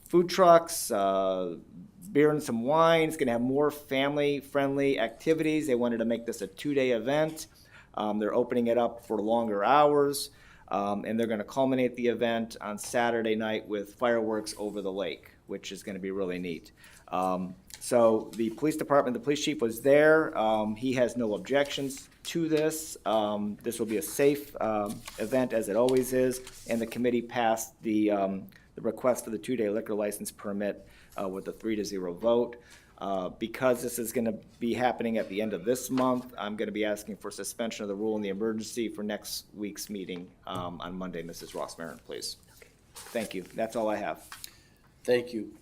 food trucks, beer and some wine. It's going to have more family-friendly activities. They wanted to make this a 2-day event. They're opening it up for longer hours. And they're going to culminate the event on Saturday night with fireworks over the lake, which is going to be really neat. So the police department, the police chief was there. He has no objections to this. This will be a safe event, as it always is. And the committee passed the request for the 2-day liquor license permit with a 3-0 vote. Because this is going to be happening at the end of this month, I'm going to be asking for suspension of the rule in the emergency for next week's meeting on Monday. Mrs. Ross-Marin, please. Thank you. That's all I have. Thank you.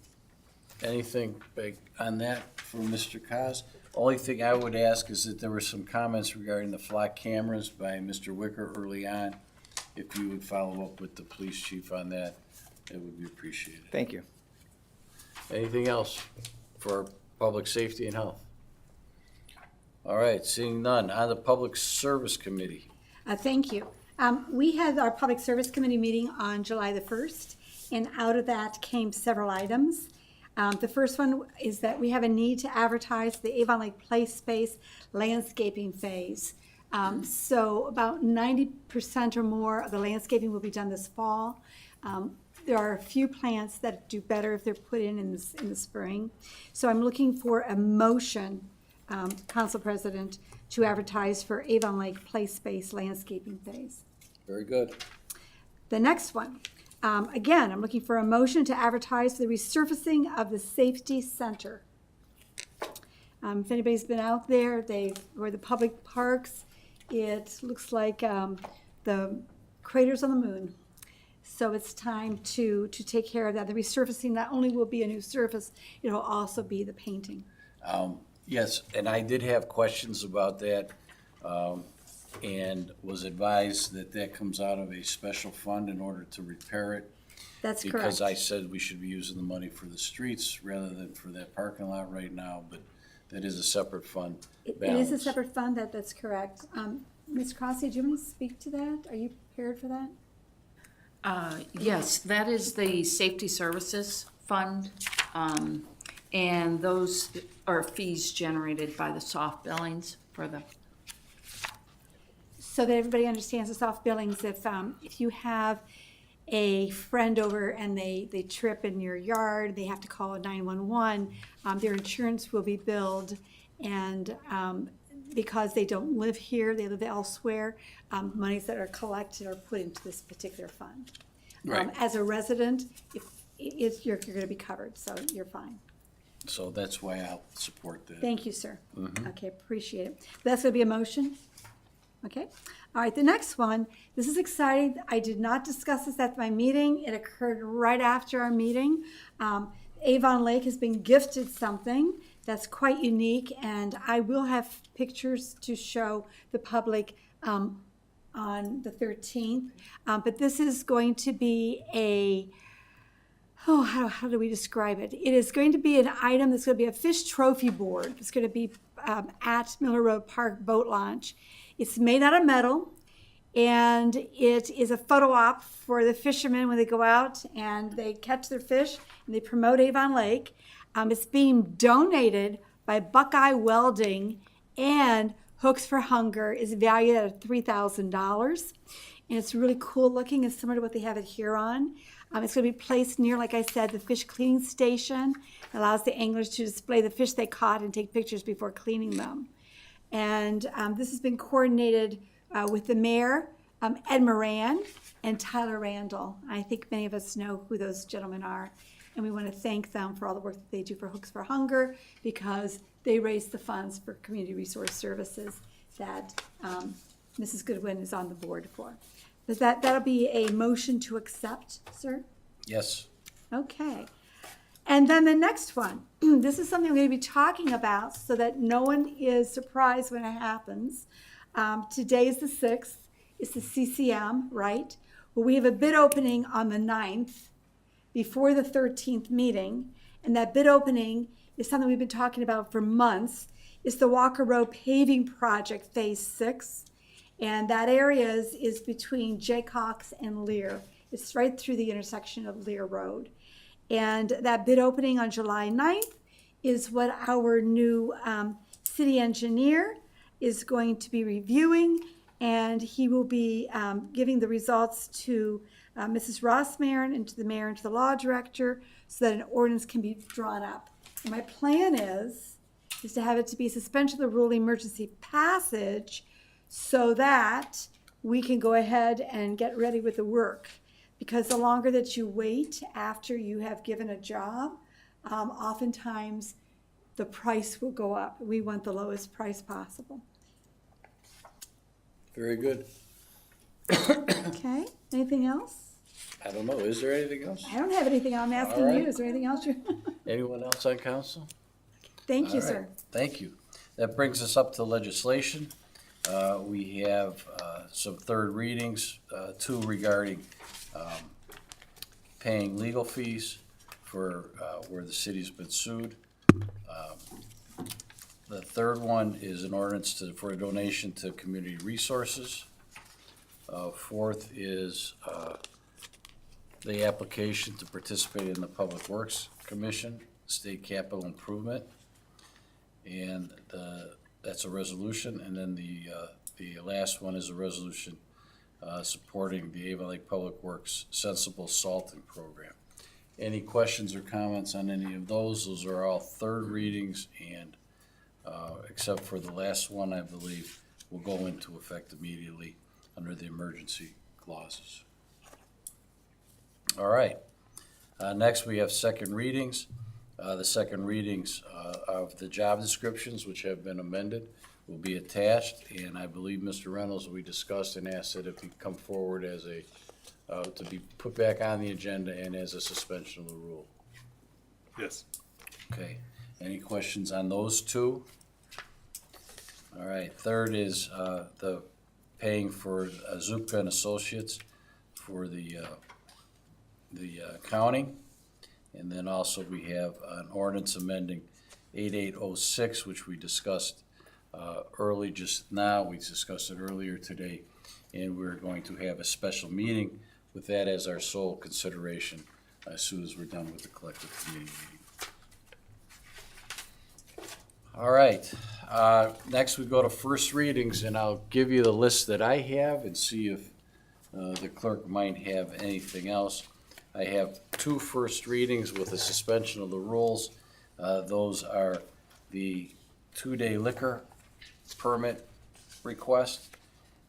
Anything big on that from Mr. Kaz? Only thing I would ask is that there were some comments regarding the flock cameras by Mr. Wicker early on. If you would follow up with the police chief on that, it would be appreciated. Thank you. Anything else for public safety and health? All right, seeing none. On the Public Service Committee. Thank you. We had our Public Service Committee meeting on July the 1st, and out of that came several items. The first one is that we have a need to advertise the Avon Lake Play Space landscaping phase. So about 90% or more of the landscaping will be done this fall. There are a few plants that do better if they're put in the spring. So I'm looking for a motion, Council President, to advertise for Avon Lake Play Space landscaping phase. Very good. The next one, again, I'm looking for a motion to advertise for the resurfacing of the safety center If anybody's been out there, or the public parks, it looks like the craters on the moon. So it's time to take care of that. The resurfacing not only will be a new surface, it'll also be the painting. Yes, and I did have questions about that, and was advised that that comes out of a special fund in order to repair it. That's correct. Because I said we should be using the money for the streets rather than for that parking lot right now, but that is a separate fund It balance. is a separate fund, that's correct. Ms. Crossley, do you want to speak to that? Are you prepared for that? Yes, that is the Safety Services Fund, and those are fees generated by the soft billings for the. So that everybody understands the soft billings, if you have a friend over and they trip in your yard, they have to call 911, their insurance will be billed, and because they don't live here, they live elsewhere, monies that are collected are put into this particular fund. Right. As a resident, if you're going to be covered, so you're fine. So that's why I'll support that. Thank you, sir. Okay, appreciate it. That's going to be a motion? Okay. All right, the next one, this is exciting. I did not discuss this at my meeting. It occurred right after our meeting. Avon Lake has been gifted something that's quite unique, and I will have pictures to show the public on the 13th. But this is going to be how do we describe it? It is going to be an item that's going to be a fish trophy board. It's going to be at Miller Road Park Boat Launch. It's made out of metal, and it is a photo op for the fishermen when they go out and they catch their fish and they promote Avon Lake. It's being donated by Buckeye Welding, and Hooks for Hunger is valued at $3,000. And it's really cool looking. It's similar to what they have at Huron. It's going to be placed near, like I said, the fish cleaning station. It allows the anglers to display the fish they caught and take pictures before cleaning them. And this has been coordinated with the mayor, Ed Moran, and Tyler Randall. I think many of us know who those gentlemen are. And we want to thank them for all the work that they do for Hooks for Hunger, because they raise the funds for community resource services that Mrs. Goodwin is on the board for. That'll be a motion to accept, sir? Yes. Okay. And then the next one, this is something I'm going to be talking about so that no one is surprised when it happens. Today is the 6th. It's the CCM, right? Well, we have a bid opening on the 9th before the 13th meeting. And that bid opening is something we've been talking about for months. It's the Walker Road paving project, phase 6. And that area is between Jaycox and Lear. It's right through the intersection of Lear Road. And that bid opening on July 9th is what our new city engineer is going to be reviewing, and he will be giving the results to Mrs. Rossmarin and to the mayor and to the law director so that an ordinance can be drawn up. And my plan is to have it to be suspension of the rule emergency passage so that we can go ahead and get ready with the work. Because the longer that you wait after you have given a job, oftentimes the price will go up. We want the lowest price possible. Very good. Okay, anything else? I don't know, is there anything else? I don't have anything. I'm asking All right. you. Is there anything else you? Anyone else on council? Thank you, All right. sir. Thank you. That brings us up to legislation. We have some third readings, two regarding paying legal fees for where the city's been sued. The third one is an ordinance for a donation to community resources. Fourth is the application to participate in the Public Works Commission, State Capital Improvement. And that's a resolution. And then the last one is a resolution supporting the Avon Lake Public Works Sensible Salting Program. Any questions or comments on any of those? Those are all third readings, and except for the last one, I believe, will go into effect immediately under the emergency clauses. All right. Next, we have second readings. The second readings of the job descriptions, which have been amended, will be attached, and I believe Mr. Reynolds, we discussed and asked that it be come forward as a, to be put back on the agenda and as a suspension of the rule. Yes. Okay, any questions on those two? All right, third is the paying for Zupka and Associates for the accounting. And then also we have an ordinance amending 8806, which we discussed early just now. We discussed it earlier today, and we're going to have a special meeting with that as our sole consideration as soon as we're done with the collective committee meeting. All right, next we go to first readings, and I'll give you the list that I have and see if the clerk might have anything else. I have two first readings with a suspension of the rules. Those are the 2-day liquor permit request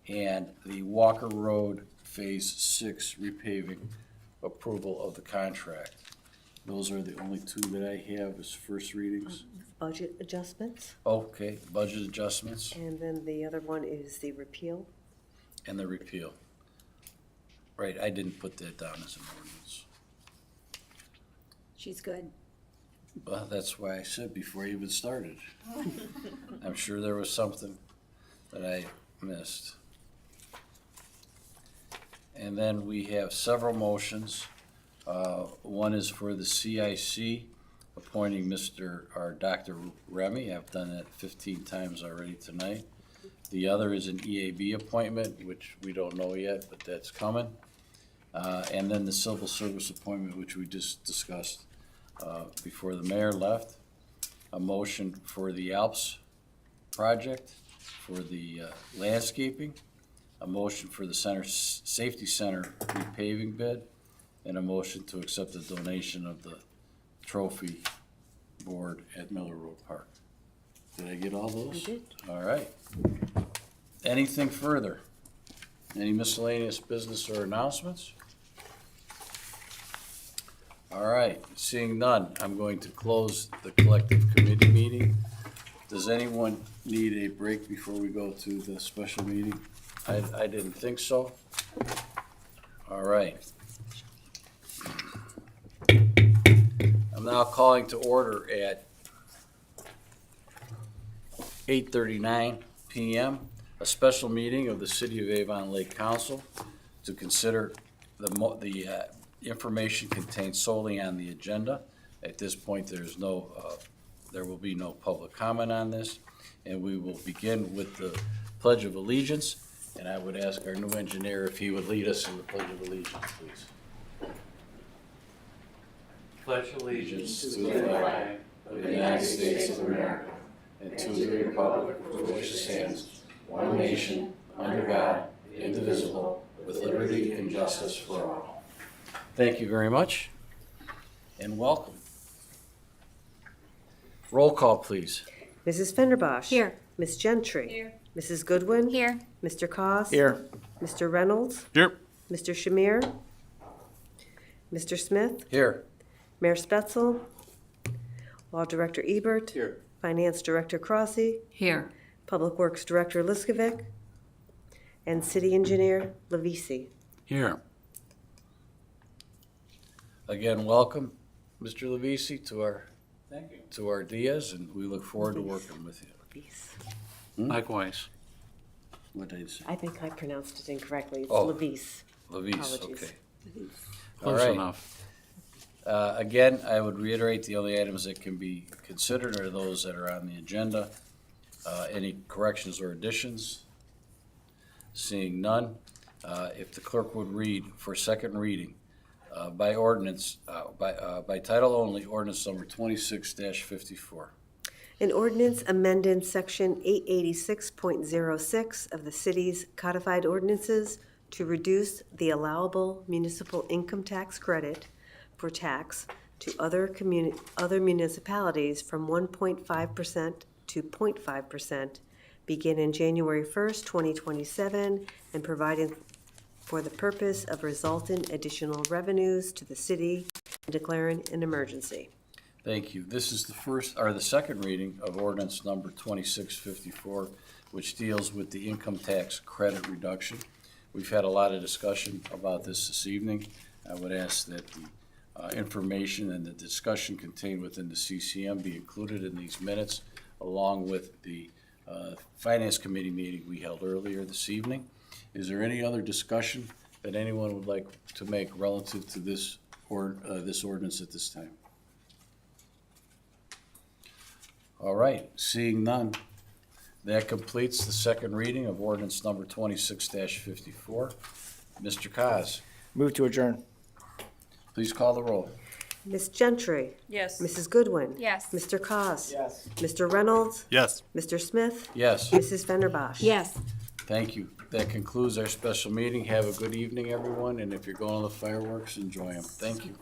and the Walker Road Phase 6 repaving approval of the contract. Those are the only two that I have as first readings. Budget adjustments, Okay, budget adjustments and then the other one is the repeal. and the repeal. Right, I didn't put that down as an ordinance. She's good. Well, that's why I said before I even started. I'm sure there was something that I missed. And then we have several motions. One is for the CIC, appointing Dr. Remy. I've done that 15 times already tonight. The other is an EAB appointment, which we don't know yet, but that's coming. And then the civil service appointment, which we just discussed before the mayor left. A motion for the Alps project, for the landscaping. A motion for the safety center repaving bid, and a motion to accept the donation of the trophy board at Miller Road Park. Did I get all those? You did. All right. Anything further? Any miscellaneous business or announcements? All right, seeing none, I'm going to close the collective committee meeting. Does anyone need a break before we go to the special meeting? I didn't think so. All right. I'm now calling to order at 8:39 p.m. a special meeting of the City of Avon Lake Council to consider the information contained solely on the agenda. At this point, there will be no public comment on this, and we will begin with the Pledge of Allegiance. And I would ask our new engineer if he would lead us in the Pledge of Allegiance, please. Pledge allegiance to the flag of the United States of America and to the republic for which it stands, one nation, under God, indivisible, with liberty and justice for all. Thank you very much, and welcome. Roll call, please. Mrs. Fenderbosh. Here. Ms. Gentry. Here. Mrs. Goodwin. Here. Mr. Koss. Here. Mr. Reynolds. Here. Mr. Shamir. Mr. Smith. Here. Mayor Spetzel. Law Director Ebert. Here. Finance Director Crossy. Here. Public Works Director Liskovic. And City Engineer Levisi. Here. Again, welcome, Mr. Levisi, to our Diaz, and we look forward to working with you. Likewise. What did I say? I think I pronounced it incorrectly. It's Oh. Levis. Levis, Apologies. okay. Close All right. enough. Again, I would reiterate the only items that can be considered are those that are on the agenda. Any corrections or additions? Seeing none, if the clerk would read for second reading by ordinance, by title only, ordinance number 26-54. An ordinance amending section 886.06 of the city's codified ordinances to reduce the allowable municipal income tax credit for tax to other municipalities from 1.5% to 0.5%, begin in January 1st, 2027, and providing for the purpose of resultant additional revenues to the city and declaring an emergency. Thank you. This is the second reading of ordinance number 2654, which deals with the income tax credit reduction. We've had a lot of discussion about this evening. I would ask that the information and the discussion contained within the CCM be included in these minutes, along with the Finance Committee meeting we held earlier this evening. Is there any other discussion that anyone would like to make relative to this ordinance at this time? All right, seeing none, that completes the second reading of ordinance number 26-54. Mr. Kaz, Move to adjourn. please call the roll. Ms. Gentry? Yes. Mrs. Goodwin? Yes. Mr. Cos? Yes. Mr. Reynolds? Yes. Mr. Smith? Yes, Mrs. Fenderbosh? Yes. thank you. That concludes our special meeting. Have a good evening, everyone, and if you're going to the fireworks, enjoy them. Thank you.